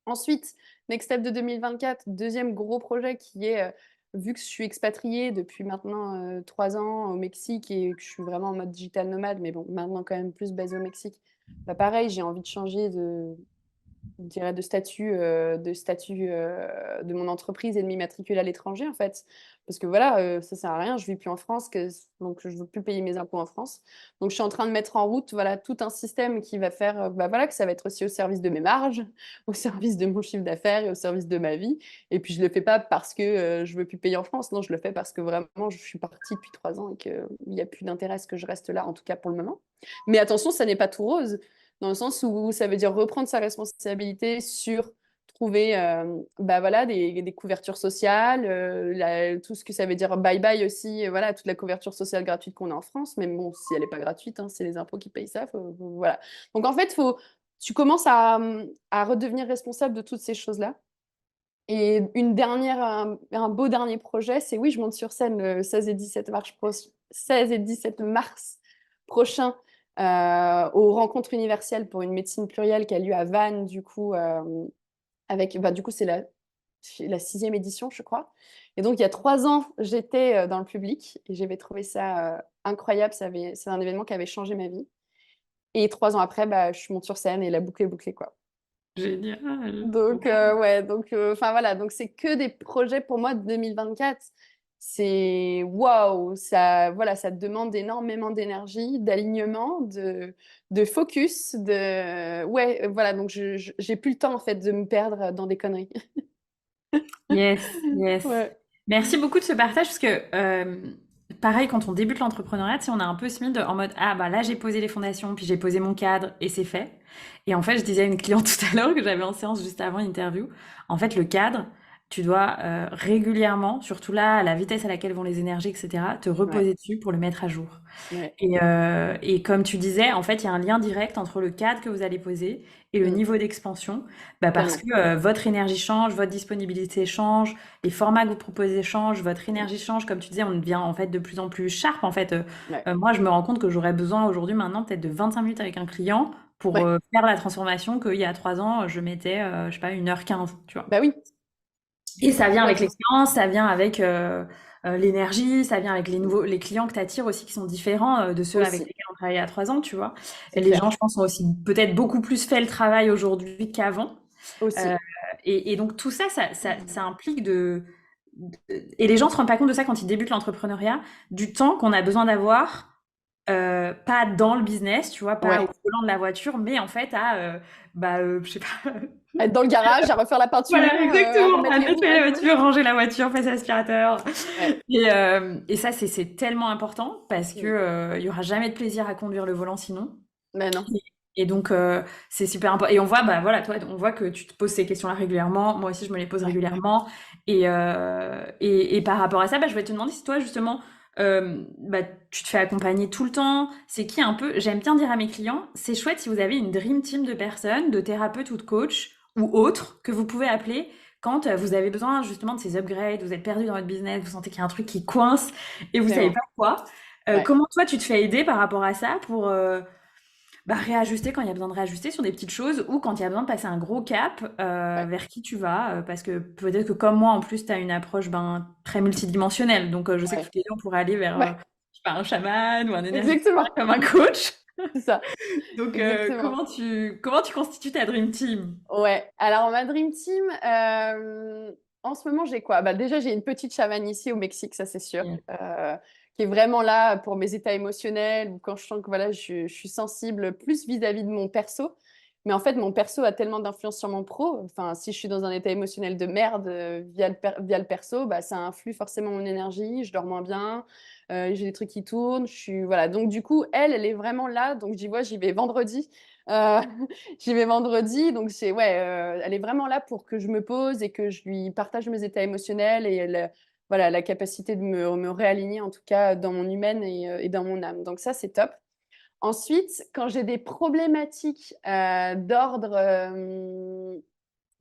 Ensuite, next step de 2024, deuxième gros projet qui est, vu que je suis expatriée depuis maintenant, 3 ans au Mexique et que je suis vraiment en mode digital nomade, mais bon, maintenant quand même plus basée au Mexique, bah, pareil, j'ai envie de changer je dirais de mon entreprise et de m'immatriculer à l'étranger, en fait. Parce que voilà, ça sert à rien, je vis plus en France, donc je veux plus payer mes impôts en France. Donc je suis en train de mettre en route, voilà, tout un système qui va faire, bah, voilà, que ça va être aussi au service de mes marges, au service de mon chiffre d'affaires et au service de ma vie. Et puis je le fais pas parce que, je veux plus payer en France. Non, je le fais parce que vraiment je suis partie depuis 3 ans et qu'il y a plus d'intérêt à ce que je reste là, en tout cas pour le moment. Mais attention, ça n'est pas tout rose. Dans le sens où ça veut dire reprendre sa responsabilité sur trouver, bah, voilà, des couvertures sociales, tout ce que ça veut dire bye bye aussi, voilà, toute la couverture sociale gratuite qu'on a en France. Mais bon, si elle n'est pas gratuite, hein, c'est les impôts qui payent ça. Voilà. Donc en fait, tu commences à redevenir responsable de toutes ces choses-là. Et un beau dernier projet, c'est oui, je monte sur scène le 16 et 17 mars prochain, aux Rencontres universelles pour une médecine plurielle qui a lieu à Vannes, du coup, bah, du coup, c'est la 6e édition, je crois. Et donc, il y a 3 ans, j'étais dans le public et j'avais trouvé ça incroyable. C'est un événement qui avait changé ma vie. Et 3 ans après, bah, je monte sur scène et la boucle est bouclée, quoi. Génial. Donc ouais, donc enfin voilà, donc c'est que des projets pour moi de 2024. C'est waouh, ça voilà, ça demande énormément d'énergie, d'alignement, de focus, ouais, voilà, donc j'ai plus le temps en fait de me perdre dans des conneries. Yes, yes. Ouais, Merci beaucoup de ce partage parce que, pareil, quand on débute l'entrepreneuriat, tu sais, on a un peu ce mythe en mode, ah bah là j'ai posé les fondations, puis j'ai posé mon cadre et c'est fait. Et en fait, je disais à une cliente tout à l'heure que j'avais en séance juste avant l'interview, en fait, le cadre, tu dois régulièrement, surtout là, à la vitesse à laquelle vont les énergies, etc., te ouais, reposer dessus pour le mettre à jour. ouais, Et comme tu disais, en fait, il y a un lien direct entre le cadre que vous allez poser et le mmh, niveau d'expansion, bah parce tellement. que votre énergie change, votre disponibilité change, les formats que vous proposez changent, votre Mmh, énergie change. Comme tu disais, on devient en fait de plus en plus sharp. En fait, ouais, moi, je me rends compte que j'aurais besoin aujourd'hui, maintenant, peut-être de 25 minutes avec un client pour ouais, faire la transformation qu'il y a 3 ans, je mettais, je sais pas, 1h15, tu vois. bah oui, Et ça vient avec complètement. l'expérience, ça vient avec l'énergie, ça vient avec les clients que tu attires aussi qui sont différents de ceux avec Aussi, lesquels on travaillait il y a 3 ans, tu vois. Et c'est les clair. gens, je pense, ont aussi peut-être beaucoup plus fait le travail aujourd'hui qu'avant. Euh, Aussi. et donc tout ça, ça implique et les gens se rendent pas compte de ça quand ils débutent l'entrepreneuriat, du temps qu'on a besoin d'avoir, pas dans le business, tu vois, pas au Ouais. volant de la voiture, mais en fait je sais pas. Être dans le garage, à refaire la peinture, Voilà, à exactement. remettre À les roues. nettoyer la voiture, ranger la voiture, passer l'aspirateur. Ouais. Et ça, c'est tellement important parce que Mmh. il y aura jamais de plaisir à conduire le volant sinon. Mais non. Et donc, c'est super important. Et on voit, bah voilà, toi, on voit que tu te poses ces questions-là régulièrement. Moi aussi, je me les pose Ouais. régulièrement. Et par rapport à ça, bah, je vais te demander si toi, justement, bah, tu te fais accompagner tout le temps. C'est qui un peu, j'aime bien dire à mes clients, c'est chouette si vous avez une dream team de personnes, de thérapeutes ou de coachs ou autres que vous pouvez appeler quand vous avez besoin justement de ces upgrades, vous êtes perdu dans votre business, vous sentez qu'il y a un truc qui coince et vous savez Tellement. pas quoi. Ouais. Comment toi, tu te fais aider par rapport à ça pour bah, réajuster quand il y a besoin de réajuster sur des petites choses ou quand il y a besoin de passer un gros cap, Ouais. vers qui tu vas, parce que peut-être que comme moi, en plus, tu as une approche ben, très multidimensionnelle. Donc, je sais que Ouais. toutes les deux, on pourrait aller vers, Ouais. je sais pas, un chaman ou un énergéticien Exactement. comme un coach. C'est ça, Donc, exactement. comment tu constitues ta Dream Team? Ouais, alors ma dream team, en ce moment, j'ai quoi? Bah, déjà, j'ai une petite chamane ici au Mexique, ça c'est sûr, Yeah. qui est vraiment là pour mes états émotionnels ou quand je sens que voilà, je suis sensible plus vis-à-vis de mon perso. Mais en fait, mon perso a tellement d'influence sur mon pro. Enfin, si je suis dans un état émotionnel de merde via le perso, bah, ça influe forcément mon énergie, je dors moins bien, j'ai des trucs qui tournent, voilà. Donc du coup, elle est vraiment là. Donc j'y vais vendredi. Euh, J'y vais vendredi, donc elle est vraiment là pour que je me pose et que je lui partage mes états émotionnels et voilà, la capacité de me réaligner en tout cas dans mon humaine et dans mon âme. Donc ça, c'est top. Ensuite, quand j'ai des problématiques d'ordre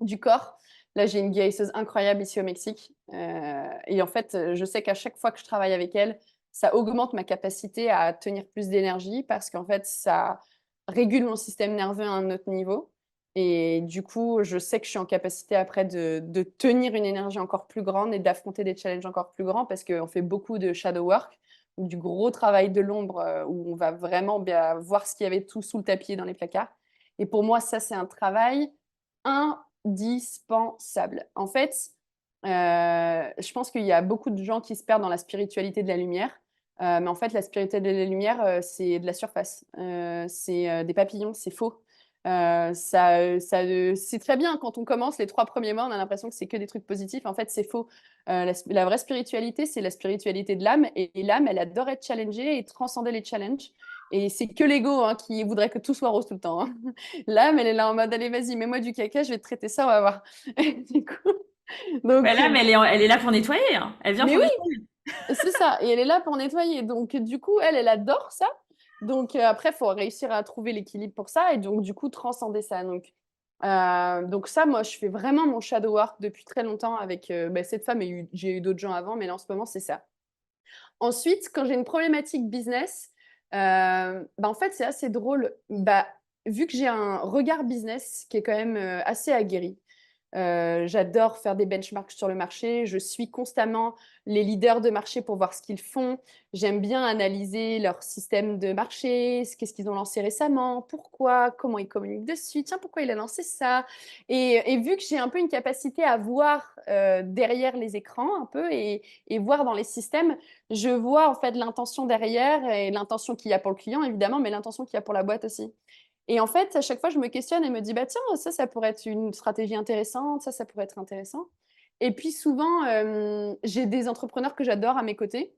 du corps, là, j'ai une guérisseuse incroyable ici au Mexique. Et en fait, je sais qu'à chaque fois que je travaille avec elle, ça augmente ma capacité à tenir plus d'énergie parce qu'en fait, ça régule mon système nerveux à un autre niveau. Et du coup, je sais que je suis en capacité après de tenir une énergie encore plus grande et d'affronter des challenges encore plus grands parce qu'on fait beaucoup de shadow work, du gros travail de l'ombre où on va vraiment bien voir ce qu'il y avait tout sous le tapis et dans les placards. Et pour moi, ça, c'est un travail indispensable. En fait, je pense qu'il y a beaucoup de gens qui se perdent dans la spiritualité de la lumière. Mais en fait, la spiritualité de la lumière, c'est de la surface. C'est des papillons, c'est faux. C'est très bien quand on commence les 3 premiers mois, on a l'impression que c'est que des trucs positifs. En fait, c'est faux. La vraie spiritualité, c'est la spiritualité de l'âme. Et l'âme, elle adore être challengée et transcender les challenges. Et c'est que l'ego hein, qui voudrait que tout soit rose tout le temps. Hein. L'âme, elle est là en mode, allez, vas-y, mets-moi du caca, je vais te traiter ça, on va voir. Du coup, Ouais, donc, là, mais elle est là pour nettoyer, hein. Elle vient mais pour oui, nettoyer. c'est ça. Et elle est là pour nettoyer. Donc, du coup, elle adore ça. Donc, après, il faut réussir à trouver l'équilibre pour ça et donc, du coup, transcender ça. Donc ça, moi, je fais vraiment mon shadow work depuis très longtemps avec bah, cette femme et j'ai eu d'autres gens avant, mais là, en ce moment, c'est ça. Ensuite, quand j'ai une problématique business, bah, en fait, c'est assez drôle. Bah, vu que j'ai un regard business qui est quand même assez aguerri, j'adore faire des benchmarks sur le marché. Je suis constamment les leaders de marché pour voir ce qu'ils font. J'aime bien analyser leur système de marché, qu'est-ce qu'ils ont lancé récemment, pourquoi, comment ils communiquent dessus, tiens, pourquoi il a lancé ça. Et vu que j'ai un peu une capacité à voir derrière les écrans un peu et voir dans les systèmes, je vois en fait l'intention derrière et l'intention qu'il y a pour le client évidemment, mais l'intention qu'il y a pour la boîte aussi. Et en fait, à chaque fois, je me questionne et me dis, bah tiens, ça pourrait être une stratégie intéressante, ça pourrait être intéressant. Et puis souvent, j'ai des entrepreneurs que j'adore à mes côtés.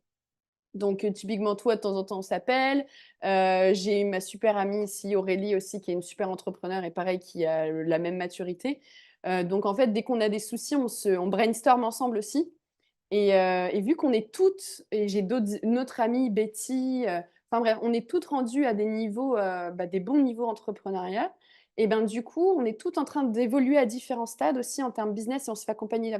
Donc, typiquement, toi, de temps en temps, on s'appelle. J'ai ma super amie ici, Aurélie aussi, qui est une super entrepreneur et pareil, qui a la même maturité. Donc, en fait, dès qu'on a des soucis, on brainstorm ensemble aussi. Et vu qu'on est toutes, et j'ai notre amie Betty, enfin bref, on est toutes rendues à des niveaux, bah, des bons niveaux entrepreneuriat. Et ben du coup, on est toutes en train d'évoluer à différents stades aussi en termes business et on se fait accompagner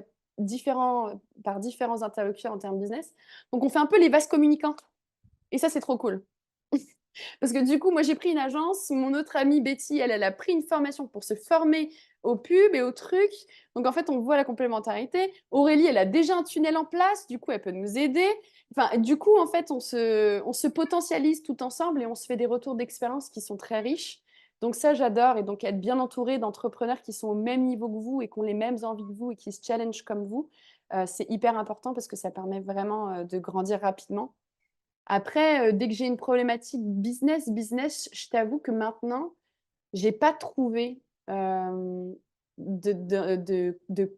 par différents interlocuteurs en termes business. Donc on fait un peu les vases communicants. Et ça, c'est trop cool. Parce que du coup, moi, j'ai pris une agence. Mon autre amie Betty, elle a pris une formation pour se former aux pubs et aux trucs. Donc, en fait, on voit la complémentarité. Aurélie, elle a déjà un tunnel en place. Du coup, elle peut nous aider. Enfin, du coup, en fait, on se potentialise tout ensemble et on se fait des retours d'expérience qui sont très riches. Donc, ça, j'adore. Et donc, être bien entouré d'entrepreneurs qui sont au même niveau que vous et qui ont les mêmes envies que vous et qui se challengent comme vous, c'est hyper important parce que ça permet vraiment de grandir rapidement. Après, dès que j'ai une problématique business, je t'avoue que maintenant, j'ai pas trouvé de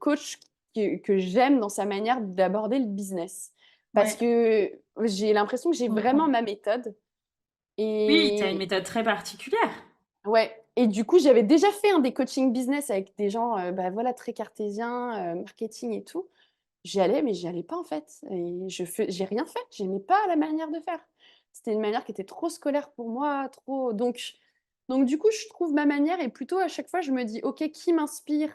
coach que j'aime dans sa manière d'aborder le business. Parce Ouais, que j'ai l'impression que j'ai je vraiment comprends. ma méthode. Oui, tu as une Et méthode très particulière. ouais. Et du coup, j'avais déjà fait un des coachings business avec des gens bah, voilà, très cartésiens, marketing et tout. J'y allais, mais j'y allais pas en fait. Et j'ai rien fait. J'aimais pas la manière de faire. C'était une manière qui était trop scolaire pour moi, trop. Donc du coup, je trouve ma manière et plutôt à chaque fois, je me dis, ok, qui m'inspire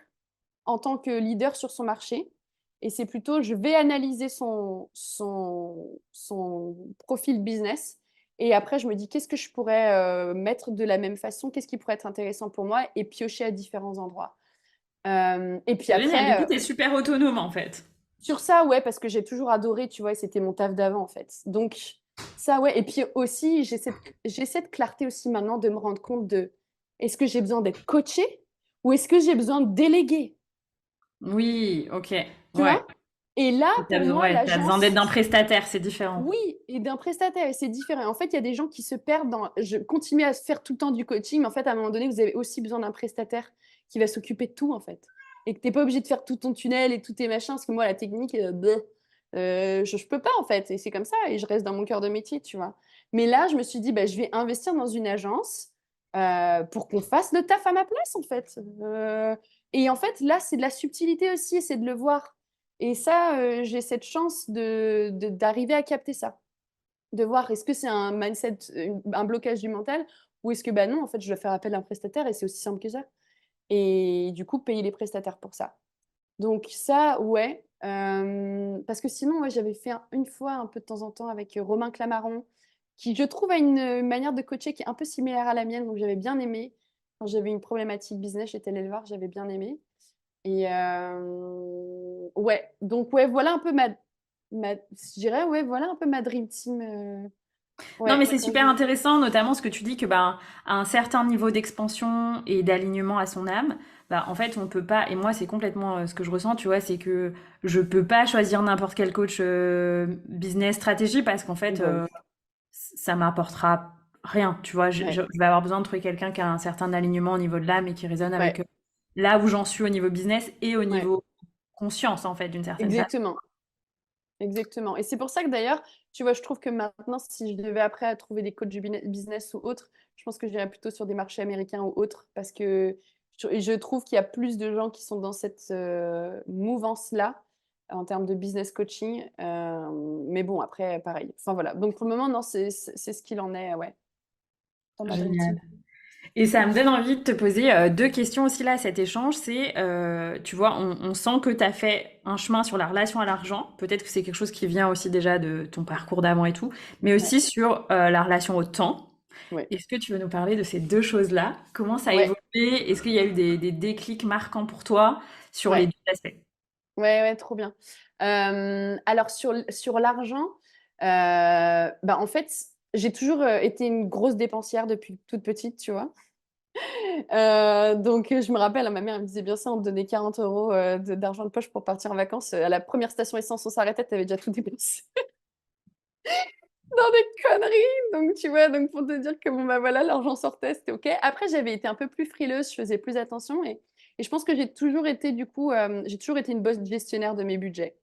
en tant que leader sur son marché? Et c'est plutôt, je vais analyser son profil business. Et après, je me dis, qu'est-ce que je pourrais mettre de la même façon? Qu'est-ce qui pourrait être intéressant pour moi? Et piocher à différents endroits. Et puis C'est génial. Du coup, après, tu es super autonome en fait. sur ça, ouais, parce que j'ai toujours adoré, tu vois, et c'était mon taf d'avant, en fait. Donc, Ça, ouais. Et puis aussi, j'ai cette clarté aussi maintenant de me rendre compte de est-ce que j'ai besoin d'être coachée ou est-ce que j'ai besoin de déléguer? Oui, OK, Tu ouais. vois? Et là, Et pour moi, ouais, tu besoin d'être l'agence, d'un prestataire, c'est différent. oui, et d'un prestataire, et c'est différent. En fait, il y a des gens qui se perdent dans je continue à faire tout le temps du coaching, mais en fait, à un moment donné, vous avez aussi besoin d'un prestataire qui va s'occuper de tout, en fait. Et que tu es pas obligé de faire tout ton tunnel et tous tes machins, parce que moi, la technique, je peux pas, en fait. Et c'est comme ça, et je reste dans mon cœur de métier, tu vois. Mais là, je me suis dit, bah, je vais investir dans une agence pour qu'on fasse le taf à ma place, en fait. Et en fait, là, c'est de la subtilité aussi, c'est de le voir. Et ça, j'ai cette chance d'arriver à capter ça, de voir est-ce que c'est un mindset, un blocage du mental, ou est-ce que bah non, en fait, je dois faire appel à un prestataire et c'est aussi simple que ça. Et du coup, payer les prestataires pour ça. Donc ça, ouais. Parce que sinon, ouais, j'avais fait une fois un peu de temps en temps avec Romain Clamaron, qui je trouve a une manière de coacher qui est un peu similaire à la mienne, donc j'avais bien aimé. Quand j'avais une problématique business, j'étais l'éleveur, j'avais bien aimé. Et ouais, donc ouais, voilà un peu je dirais, ouais, voilà un peu ma dream team. Non, mais Ouais, c'est quand super je... intéressant, notamment ce que tu dis que ben, à un certain niveau d'expansion et d'alignement à son âme, bah, en fait, on peut pas, et moi, c'est complètement ce que je ressens, tu vois, c'est que je peux pas choisir n'importe quel coach business stratégie parce qu'en fait, Bah oui, ça m'apportera rien, tu vois. ouais, Je vais avoir besoin de trouver quelqu'un qui a un certain alignement au niveau de l'âme et qui résonne avec ouais, là où j'en suis au niveau business et au ouais, niveau conscience, en fait, d'une certaine façon. exactement, exactement. Et c'est pour ça que d'ailleurs, tu vois, je trouve que maintenant, si je devais après trouver des coachs du business ou autres, je pense que j'irais plutôt sur des marchés américains ou autres, parce que je trouve qu'il y a plus de gens qui sont dans cette mouvance-là en termes de business coaching. Mais bon, après, pareil. Enfin voilà. Donc pour le moment, non, c'est ce qu'il en est, ouais, dans ma dream Génial. team. Et ça me donne envie de te poser deux questions aussi là à cet échange. C'est, tu vois, on sent que tu as fait un chemin sur la relation à l'argent. Peut-être que c'est quelque chose qui vient aussi déjà de ton parcours d'avant et tout, mais Ouais, aussi sur la relation au temps. ouais, Est-ce que tu veux nous parler de ces deux choses-là? Comment ça a ouais, évolué? Est-ce qu'il y a eu des déclics marquants pour toi sur les ouais, deux aspects? ouais, ouais, trop bien. Alors sur l'argent, bah en fait, j'ai toujours été une grosse dépensière depuis toute petite, tu vois. Donc je me rappelle, ma mère elle me disait bien ça, on te donnait 40 euros d'argent de poche pour partir en vacances. À la première station essence, on s'arrêtait, t'avais déjà tout dépensé dans des conneries. Donc tu vois, donc pour te dire que bon bah voilà, l'argent sortait, c'était ok. Après j'avais été un peu plus frileuse, je faisais plus attention et je pense que j'ai toujours été du coup, j'ai toujours été une bonne gestionnaire de mes budgets.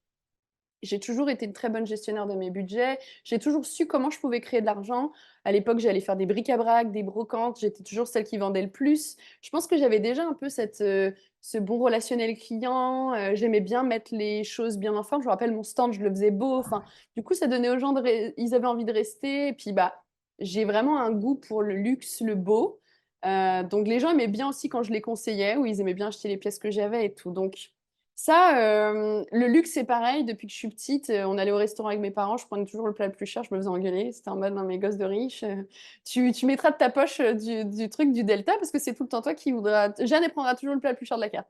J'ai toujours été une très bonne gestionnaire de mes budgets. J'ai toujours su comment je pouvais créer de l'argent. À l'époque, j'allais faire des bric-à-brac, des brocantes. J'étais toujours celle qui vendait le plus. Je pense que j'avais déjà un peu ce bon relationnel client. J'aimais bien mettre les choses bien en forme. Je me rappelle mon stand, je le faisais beau. Enfin, du coup, ça donnait aux gens ils avaient envie de rester. Et puis, bah, j'ai vraiment un goût pour le luxe, le beau. Donc, les gens aimaient bien aussi quand je les conseillais, ou ils aimaient bien acheter les pièces que j'avais et tout. Donc, ça, le luxe, c'est pareil. Depuis que je suis petite, on allait au restaurant avec mes parents. Je prenais toujours le plat le plus cher. Je me faisais engueuler. C'était en mode, non, mes gosses de riches, tu mettras de ta poche du truc du Delta parce que c'est tout le temps toi qui voudras. Jeanne, elle prendra toujours le plat le plus cher de la carte.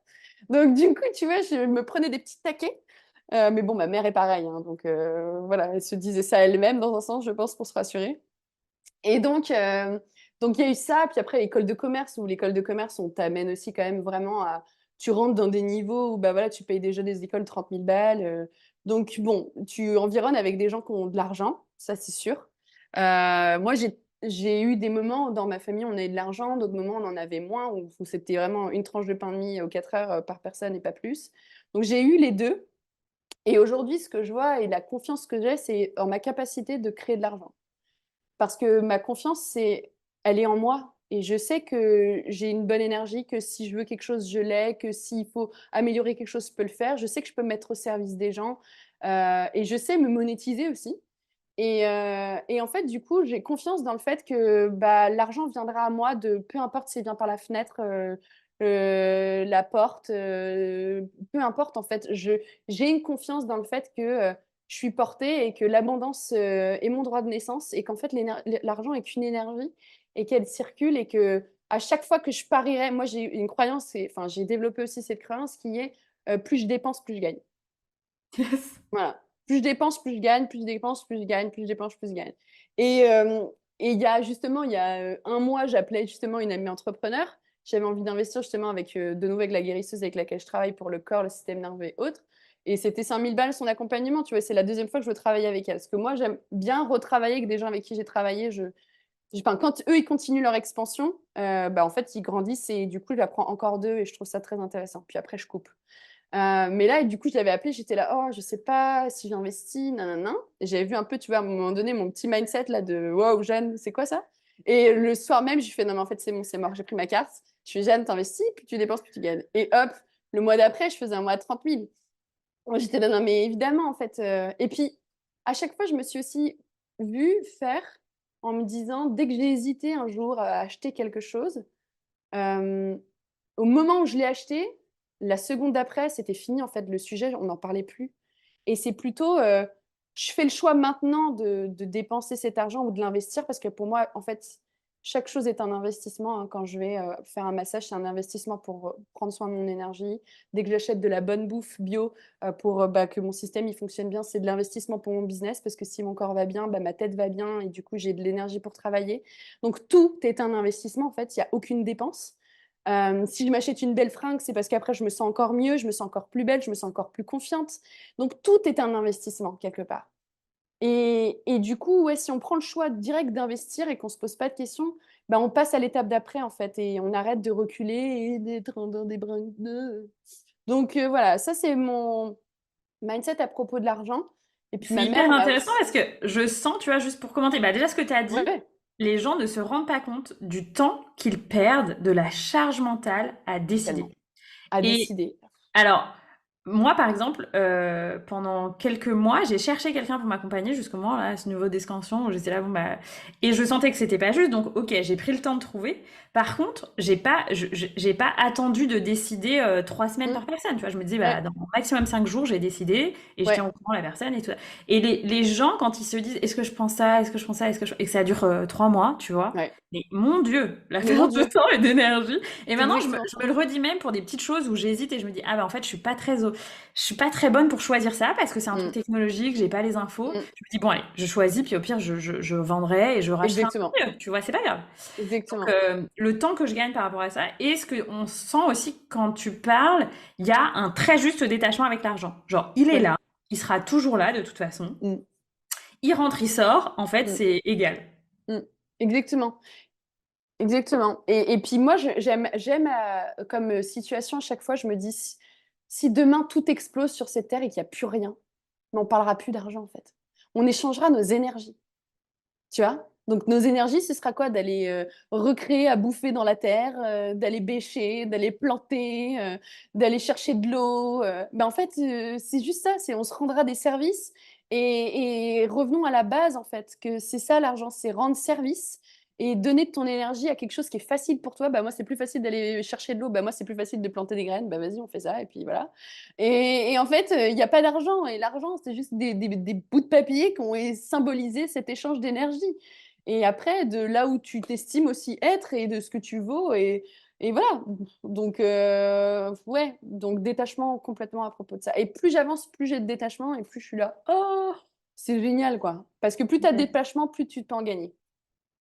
Donc, du coup, tu vois, je me prenais des petits taquets. Mais bon, ma mère est pareille, hein, donc voilà, elle se disait ça elle-même dans un sens, je pense, pour se rassurer. Et donc il y a eu ça. Puis après, l'école de commerce, où l'école de commerce, on t'amène aussi quand même vraiment à. Tu rentres dans des niveaux où bah, voilà, tu payes déjà des écoles 30 000 balles. Donc bon, tu environnes avec des gens qui ont de l'argent, ça c'est sûr. Moi, j'ai eu des moments dans ma famille, on avait de l'argent, d'autres moments, on en avait moins, où c'était vraiment une tranche de pain de mie aux 4 heures par personne et pas plus. Donc j'ai eu les deux. Et aujourd'hui, ce que je vois et la confiance que j'ai, c'est en ma capacité de créer de l'argent. Parce que ma confiance, elle est en moi. Et je sais que j'ai une bonne énergie, que si je veux quelque chose, je l'ai, que s'il faut améliorer quelque chose, je peux le faire. Je sais que je peux me mettre au service des gens. Et je sais me monétiser aussi. Et en fait, du coup, j'ai confiance dans le fait que bah, l'argent viendra à moi, peu importe s'il vient par la fenêtre, la porte, peu importe en fait. J'ai une confiance dans le fait que je suis portée et que l'abondance est mon droit de naissance et qu'en fait, l'argent est qu'une énergie et qu'elle circule et que à chaque fois que je parierais, moi j'ai une croyance, enfin j'ai développé aussi cette croyance qui est plus je dépense, plus je gagne. Yes. Voilà. plus je dépense, plus je gagne, plus je dépense, plus je gagne, plus je dépense, plus je gagne. Et euh, et il y a un mois, j'appelais justement une amie entrepreneur. J'avais envie d'investir justement avec, de nouveau avec la guérisseuse avec laquelle je travaille pour le corps, le système nerveux et autres. Et c'était 5000 balles son accompagnement, tu vois. C'est la deuxième fois que je veux travailler avec elle. Parce que moi, j'aime bien retravailler avec des gens avec qui j'ai travaillé. Enfin, quand eux, ils continuent leur expansion, bah, en fait, ils grandissent et du coup, j'apprends encore d'eux et je trouve ça très intéressant. Puis après, je coupe. Mais là, du coup, je l'avais appelé, j'étais là, oh, je sais pas si j'investis, nanana. Et j'avais vu un peu, tu vois, à un moment donné, mon petit mindset là de wow, Jeanne, c'est quoi ça? Et le soir même, je lui fais, non, mais en fait, c'est bon, c'est mort, j'ai pris ma carte. Je fais, Jeanne, t'investis, puis tu dépenses, puis tu gagnes. Et hop, le mois d'après, je faisais un mois à 30 000. Moi, j'étais là, non, mais évidemment, en fait. Et puis, à chaque fois, je me suis aussi vue faire en me disant, dès que j'ai hésité un jour à acheter quelque chose, euh, au moment où je l'ai acheté, la seconde d'après, c'était fini en fait, le sujet, on n'en parlait plus. Et c'est plutôt, je fais le choix maintenant de dépenser cet argent ou de l'investir parce que pour moi, en fait, chaque chose est un investissement, hein. Quand je vais faire un massage, c'est un investissement pour prendre soin de mon énergie. Dès que j'achète de la bonne bouffe bio pour bah, que mon système il fonctionne bien, c'est de l'investissement pour mon business parce que si mon corps va bien, bah, ma tête va bien et du coup, j'ai de l'énergie pour travailler. Donc, tout est un investissement en fait, il n'y a aucune dépense. Si je m'achète une belle fringue, c'est parce qu'après, je me sens encore mieux, je me sens encore plus belle, je me sens encore plus confiante. Donc, tout est un investissement quelque part. Et du coup, ouais, si on prend le choix direct d'investir et qu'on ne se pose pas de questions, ben, on passe à l'étape d'après, en fait, et on arrête de reculer et d'être dans des brins. Donc, voilà, ça, c'est mon mindset à propos de l'argent. Et puis, C'est ma hyper mère m'a intéressant aussi... parce que je sens, tu vois, juste pour commenter, bah déjà ce que tu as dit, Ouais, les gens ne se rendent pas compte du temps qu'ils perdent, de la charge mentale à décider. tellement. À Et décider. alors, moi, par exemple, pendant quelques mois, j'ai cherché quelqu'un pour m'accompagner jusqu'au moment, là, à ce niveau d'escansion, où j'étais là, bon, bah... Et je sentais que c'était pas juste, donc, ok, j'ai pris le temps de trouver. Par contre, j'ai pas attendu de décider 3 semaines Mm. par personne, tu vois. Je me disais, bah, Ouais, dans maximum 5 jours, j'ai décidé, et je tiens ouais, au courant la personne et tout ça. Et les gens, quand ils se disent, est-ce que je pense ça, est-ce que je pense ça, et que ça dure 3 mois, tu vois. ouais. Mais mon Dieu, la Mais mon perte de Dieu, temps et d'énergie. Et c'est maintenant, exactement je ça. me le redis même pour des petites choses où j'hésite et je me dis, ah bah en fait, je suis pas très bonne pour choisir ça parce que c'est un truc Mm, technologique, j'ai pas les infos. mm. Je me dis, bon, allez, je choisis, puis au pire, je vendrai et je rachèterai un Exactement. truc mieux, tu vois, c'est pas grave. Donc, Exactement. le temps que je gagne par rapport à ça, et ce qu'on sent aussi quand tu parles, il y a un très juste détachement avec l'argent. Genre, il est Ouais. là, il sera toujours là de toute façon. Mm, Il rentre, il sort, en fait, mm, c'est égal. mm. Exactement. Exactement. Et puis moi, j'aime comme situation, à chaque fois, je me dis, si demain tout explose sur cette terre et qu'il n'y a plus rien, mais on parlera plus d'argent, en fait. On échangera nos énergies, tu vois? Donc nos énergies, ce sera quoi? D'aller recréer à bouffer dans la terre, d'aller bêcher, d'aller planter, d'aller chercher de l'eau. Ben, en fait, c'est juste ça, c'est on se rendra des services et revenons à la base, en fait, que c'est ça l'argent, c'est rendre service et donner de ton énergie à quelque chose qui est facile pour toi. Bah, moi, c'est plus facile d'aller chercher de l'eau. Bah, moi, c'est plus facile de planter des graines. Bah, vas-y, on fait ça. Et puis voilà. Et en fait, il n'y a pas d'argent. Et l'argent, c'est juste des bouts de papier qui ont symbolisé cet échange d'énergie. Et après, de là où tu t'estimes aussi être et de ce que tu vaux. Et voilà. Donc, ouais. Donc, détachement complètement à propos de ça. Et plus j'avance, plus j'ai de détachement et plus je suis là. Oh, c'est génial, quoi. Parce que plus tu as de détachement, plus tu peux en gagner.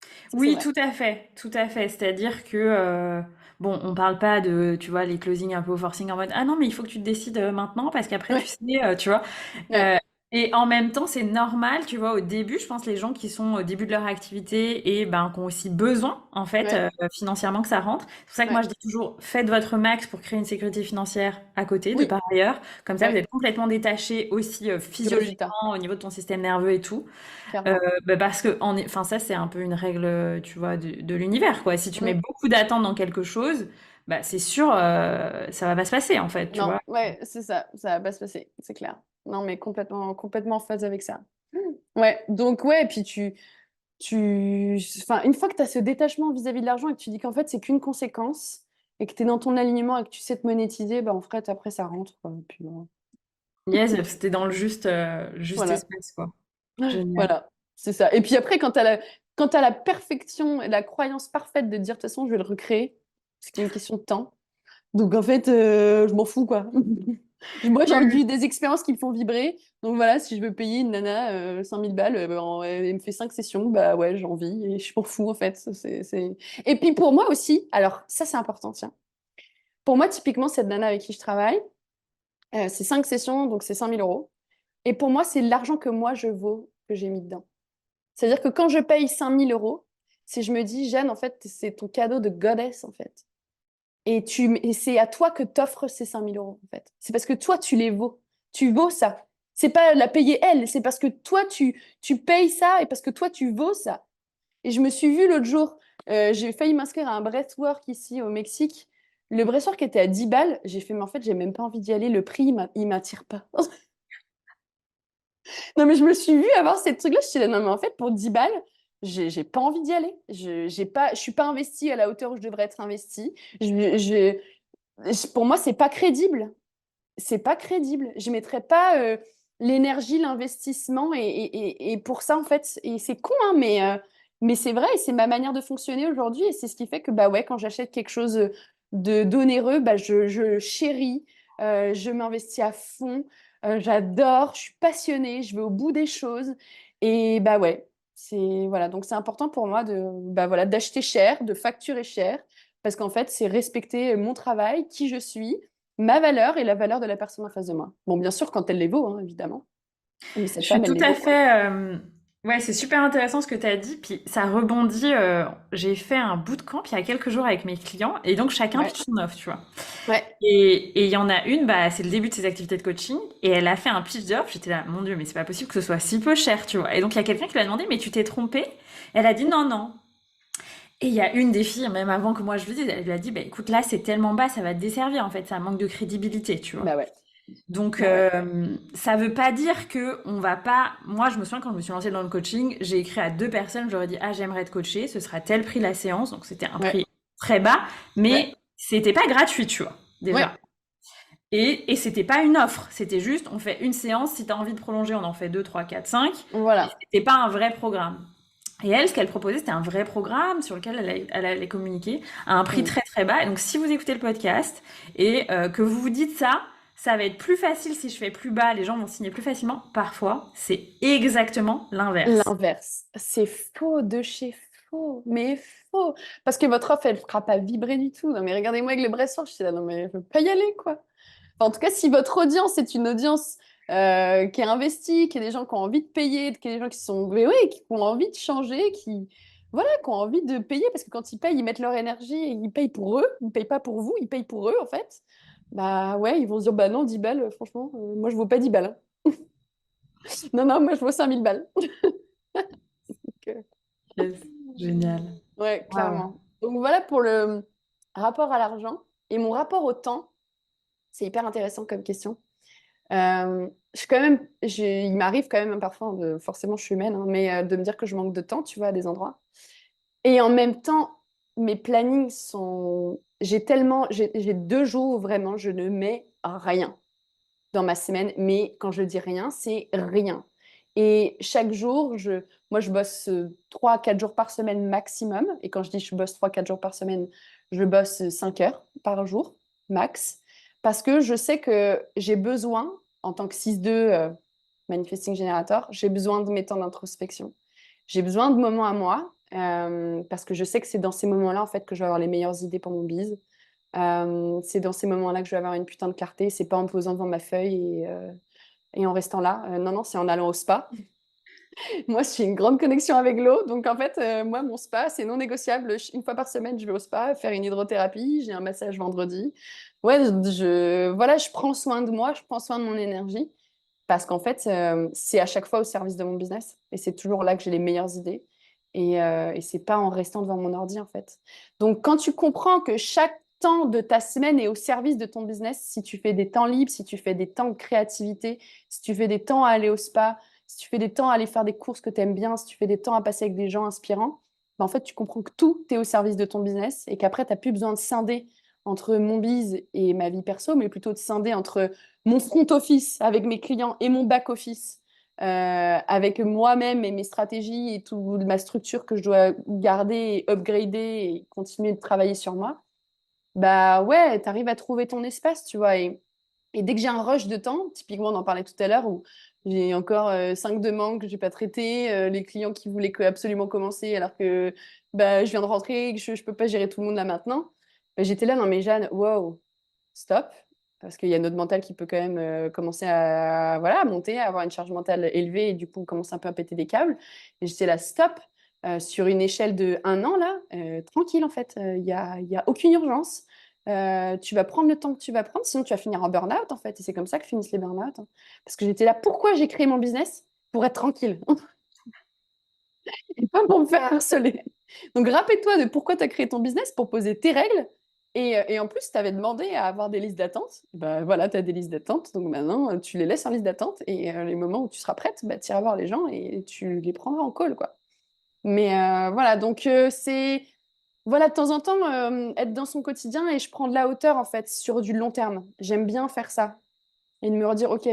Ça, c'est Oui, vrai. tout à fait, tout à fait. C'est-à-dire que, bon, on parle pas de, tu vois, les closings un peu au forcing en mode, ah non, mais il faut que tu te décides maintenant parce qu'après, tu Ouais. sais, tu vois. Ouais. Euh, et en même temps, c'est normal, tu vois, au début, je pense les gens qui sont au début de leur activité et ben, qui ont aussi besoin, en fait, Ouais. financièrement que ça rentre. C'est pour ça que moi, Ouais. je dis toujours, faites votre max pour créer une sécurité financière à côté, de Oui. par ailleurs. Comme ça, vous Ouais. êtes complètement détaché aussi Du résultat. physiologiquement au niveau de ton système nerveux et tout. Clairement. Bah, parce que, enfin, ça, c'est un peu une règle, tu vois, de l'univers, quoi. Si tu mets Mm. beaucoup d'attentes dans quelque chose, bah, c'est sûr, ça va pas se passer, en fait, tu Non, vois. ouais, c'est ça. Ça va pas se passer. C'est clair. Non, mais complètement, complètement en phase avec ça. Mm. Ouais. Donc, ouais. Et puis, enfin, une fois que tu as ce détachement vis-à-vis de l'argent et que tu dis qu'en fait, c'est qu'une conséquence et que tu es dans ton alignement et que tu sais te monétiser, bah, en fait, après, ça rentre, quoi. Et puis, Yes, c'était dans le juste voilà. espace, quoi. Génial. Voilà. C'est ça. Et puis après, quand tu la perfection et la croyance parfaite de dire, de toute façon, je vais le recréer, c'est qu'une question de temps. Donc, en fait, je m'en fous, quoi. Moi, j'ai Oui, envie de oui. vivre des expériences qui me font vibrer. Donc voilà, si je veux payer une nana 5000 balles, elle me fait 5 sessions, bah ouais, j'ai envie et je m'en fous en fait. Et puis pour moi aussi, alors ça c'est important, tiens. Pour moi, typiquement, cette nana avec qui je travaille, c'est 5 sessions, donc c'est 5 000 euros. Et pour moi, c'est l'argent que moi je vaux que j'ai mis dedans. C'est-à-dire que quand je paye 5 000 euros, c'est je me dis, Jeanne, en fait, c'est ton cadeau de goddess, en fait. Et c'est à toi que t'offres ces 5 000 euros, en fait. C'est parce que toi, tu les vaux. Tu vaux ça. C'est pas la payer elle, c'est parce que toi, tu payes ça et parce que toi, tu vaux ça. Et je me suis vue l'autre jour, j'ai failli m'inscrire à un breathwork ici au Mexique. Le breathwork était à 10 balles. J'ai fait, mais en fait, j'ai même pas envie d'y aller. Le prix, il m'attire pas. Non, mais je me suis vue avoir cette truc-là. Je me suis dit, non, mais en fait, pour 10 balles, j'ai pas envie d'y aller. Je suis pas investie à la hauteur où je devrais être investie. Pour moi, c'est pas crédible. C'est pas crédible. Je mettrais pas l'énergie, l'investissement. Et pour ça, en fait, et c'est con, hein, mais c'est vrai. Et c'est ma manière de fonctionner aujourd'hui. Et c'est ce qui fait que, bah ouais, quand j'achète quelque chose d'onéreux, bah, je chéris, je m'investis à fond. J'adore, je suis passionnée, je vais au bout des choses. Et bah ouais, voilà. Donc c'est important pour moi bah voilà, d'acheter cher, de facturer cher, parce qu'en fait, c'est respecter mon travail, qui je suis, ma valeur et la valeur de la personne en face de moi. Bon, bien sûr, quand elle les vaut, hein, évidemment. Mais Je cette suis femme, elle tout les à vaut, quoi. fait. Ouais, c'est super intéressant ce que tu as dit. Puis ça rebondit. J'ai fait un bootcamp il y a quelques jours avec mes clients et donc chacun Ouais, pitch son offre, tu vois. ouais, Et il y en a une, bah, c'est le début de ses activités de coaching et elle a fait un pitch d'offre. J'étais là, mon Dieu, mais c'est pas possible que ce soit si peu cher, tu vois. Et donc il y a quelqu'un qui lui a demandé, mais tu t'es trompée? Elle a dit non, non. Et il y a une des filles, même avant que moi je le dise, elle lui a dit, bah écoute, là c'est tellement bas, ça va te desservir en fait, ça manque de crédibilité, tu vois. bah ouais, Donc, bah ouais. ça veut pas dire que on va pas. Moi, je me souviens quand je me suis lancée dans le coaching, j'ai écrit à deux personnes, j'aurais dit ah j'aimerais être coachée, ce sera tel prix la séance, donc c'était un Ouais, prix très bas, mais ouais, c'était pas gratuit, tu vois, déjà. ouais, Et c'était pas une offre, c'était juste on fait une séance, si t'as envie de prolonger, on en fait 2, 3, 4, 5. Et voilà. c'était pas un vrai programme. Et elle, ce qu'elle proposait, c'était un vrai programme sur lequel elle allait communiquer à un prix Mm. très très bas. Et donc, si vous écoutez le podcast et que vous vous dites ça, ça va être plus facile si je fais plus bas, les gens vont signer plus facilement. Parfois, c'est exactement l'inverse. L'inverse. C'est faux de chez faux, mais faux. Parce que votre offre, elle ne fera pas vibrer du tout. Non, mais regardez-moi avec le Bresson, je suis là, non, mais je ne veux pas y aller, quoi. Enfin, en tout cas, si votre audience est une audience qui est investie, qui est des gens qui ont envie de payer, qui est des gens qui sont, mais oui, qui ont envie de changer, voilà, qui ont envie de payer, parce que quand ils payent, ils mettent leur énergie et ils payent pour eux, ils ne payent pas pour vous, ils payent pour eux, en fait. Bah ouais, ils vont se dire, bah non, 10 balles, franchement, moi, je ne vaux pas 10 balles, hein. Non, non, moi, je vaux 5 000 balles. Donc, Yes. Génial. ouais, Waouh. clairement. Donc voilà pour le rapport à l'argent. Et mon rapport au temps, c'est hyper intéressant comme question. Je suis quand même, il m'arrive quand même parfois, forcément je suis humaine, hein, mais de me dire que je manque de temps, tu vois, à des endroits. Et en même temps, mes plannings sont... J'ai 2 jours où vraiment, je ne mets rien dans ma semaine, mais quand je dis rien, c'est rien. Et chaque jour, moi, je bosse 3 à 4 jours par semaine maximum. Et quand je dis je bosse 3 à 4 jours par semaine, je bosse 5 heures par jour, max. Parce que je sais que j'ai besoin, en tant que 6-2 Manifesting Generator, j'ai besoin de mes temps d'introspection. J'ai besoin de moments à moi, parce que je sais que c'est dans ces moments-là, en fait, que je vais avoir les meilleures idées pour mon bise. C'est dans ces moments-là que je vais avoir une putain de clarté. C'est pas en me posant devant ma feuille et en restant là. Non, non, c'est en allant au spa. Moi, j'ai une grande connexion avec l'eau. Donc, en fait, moi, mon spa, c'est non négociable. Une fois par semaine, je vais au spa faire une hydrothérapie. J'ai un massage vendredi. Ouais, voilà, je prends soin de moi, je prends soin de mon énergie. Parce qu'en fait, c'est à chaque fois au service de mon business. Et c'est toujours là que j'ai les meilleures idées. Et c'est pas en restant devant mon ordi, en fait. Donc, quand tu comprends que chaque temps de ta semaine est au service de ton business, si tu fais des temps libres, si tu fais des temps de créativité, si tu fais des temps à aller au spa, si tu fais des temps à aller faire des courses que tu aimes bien, si tu fais des temps à passer avec des gens inspirants, ben en fait, tu comprends que tout est au service de ton business et qu'après, tu n'as plus besoin de scinder entre mon biz et ma vie perso, mais plutôt de scinder entre mon front office avec mes clients et mon back office avec moi-même et mes stratégies et toute ma structure que je dois garder et upgrader et continuer de travailler sur moi. Bah ouais, tu arrives à trouver ton espace, tu vois. Et dès que j'ai un rush de temps, typiquement, on en parlait tout à l'heure, où j'ai encore 5 demandes que j'ai pas traitées, les clients qui voulaient absolument commencer alors que bah, je viens de rentrer et que je peux pas gérer tout le monde là maintenant. Bah, j'étais là, non mais Jeanne, wow, stop. Parce qu'il y a notre mental qui peut quand même commencer à, voilà, à monter, à avoir une charge mentale élevée et du coup, on commence un peu à péter des câbles. Et j'étais là, stop. Sur une échelle de 1 an, là, tranquille en fait, il y a aucune urgence. Tu vas prendre le temps que tu vas prendre, sinon tu vas finir en burn-out en fait. Et c'est comme ça que finissent les burn-out, hein. Parce que j'étais là, pourquoi j'ai créé mon business? Pour être tranquille et pas pour me faire harceler. Donc rappelle-toi de pourquoi tu as créé ton business, pour poser tes règles. Et en plus, tu avais demandé à avoir des listes d'attente. Bah voilà, tu as des listes d'attente. Donc maintenant, tu les laisses en liste d'attente. Et les moments où tu seras prête, bah, tu iras voir les gens et tu les prendras en call, quoi. Mais voilà, donc c'est voilà, de temps en temps, être dans son quotidien et je prends de la hauteur en fait sur du long terme. J'aime bien faire ça et de me redire, ok,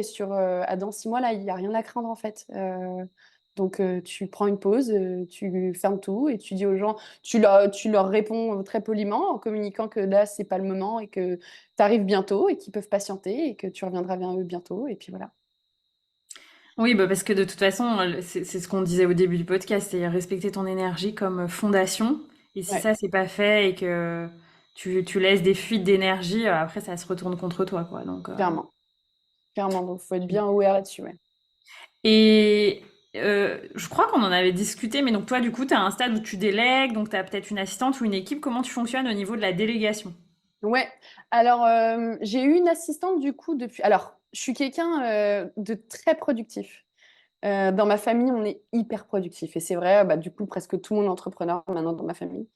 dans 6 mois là, il n'y a rien à craindre en fait. Donc tu prends une pause, tu fermes tout et tu dis aux gens, tu leur réponds très poliment en communiquant que là, c'est pas le moment et que tu arrives bientôt et qu'ils peuvent patienter et que tu reviendras vers eux bientôt. Et puis voilà. Oui, bah parce que de toute façon, c'est ce qu'on disait au début du podcast, c'est respecter ton énergie comme fondation. Et si Ouais, ça, c'est pas fait et que tu laisses des fuites d'énergie, après, ça se retourne contre toi, quoi. Donc, clairement. Clairement. Donc, il faut être bien aware là-dessus. Ouais. et je crois qu'on en avait discuté, mais donc toi, du coup, tu as un stade où tu délègues, donc tu as peut-être une assistante ou une équipe. Comment tu fonctionnes au niveau de la délégation? Ouais, alors j'ai eu une assistante du coup depuis. Alors, je suis quelqu'un de très productif. Dans ma famille, on est hyper productif. Et c'est vrai, bah, du coup, presque tout le monde est entrepreneur maintenant dans ma famille.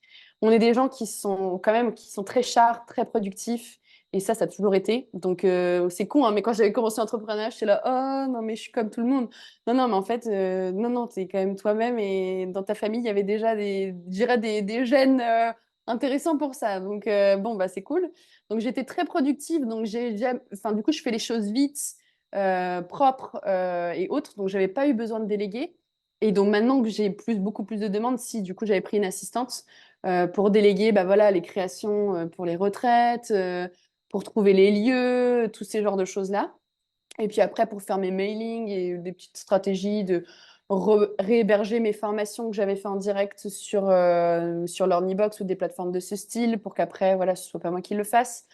On est des gens qui sont quand même qui sont très chars, très productifs. Et ça a toujours été. Donc, c'est con, hein, mais quand j'avais commencé l'entrepreneuriat, j'étais là, oh non, mais je suis comme tout le monde. Non, non, mais en fait, non, non, t'es quand même toi-même. Et dans ta famille, il y avait déjà je dirais des gènes intéressants pour ça. Donc, bon, bah, c'est cool. Donc, j'étais très productive. Donc, enfin, du coup, je fais les choses vite propres et autres. Donc, j'avais pas eu besoin de déléguer. Et donc, maintenant que j'ai beaucoup plus de demandes, si du coup, j'avais pris une assistante pour déléguer bah, voilà, les créations pour les retraites, pour trouver les lieux, tous ces genres de choses-là. Et puis après, pour faire mes mailings et des petites stratégies de réhéberger mes formations que j'avais fait en direct sur Learnybox ou des plateformes de ce style pour qu'après, voilà, ce soit pas moi qui le fasse.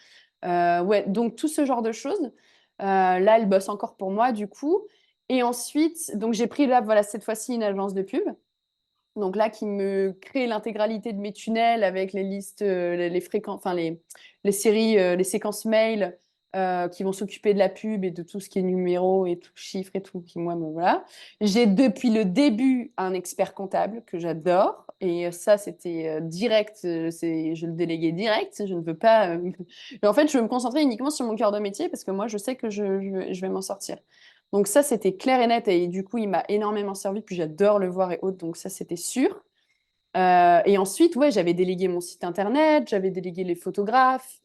Ouais, donc tout ce genre de choses. Là, elle bosse encore pour moi, du coup. Et ensuite, donc j'ai pris là, voilà, cette fois-ci une agence de pub. Donc là, qui me crée l'intégralité de mes tunnels avec les listes, les fréquences, enfin les séries, les séquences mail qui vont s'occuper de la pub et de tout ce qui est numéro et tout, chiffres et tout, qui moi, voilà. J'ai depuis le début un expert comptable que j'adore et ça, c'était direct, je le déléguais direct, je ne veux pas... Mais en fait, je veux me concentrer uniquement sur mon cœur de métier parce que moi, je sais que je vais m'en sortir. Donc ça, c'était clair et net et du coup, il m'a énormément servi. Puis j'adore le voir et autres, donc ça, c'était sûr. Et ensuite, ouais, j'avais délégué mon site internet, j'avais délégué les photographes.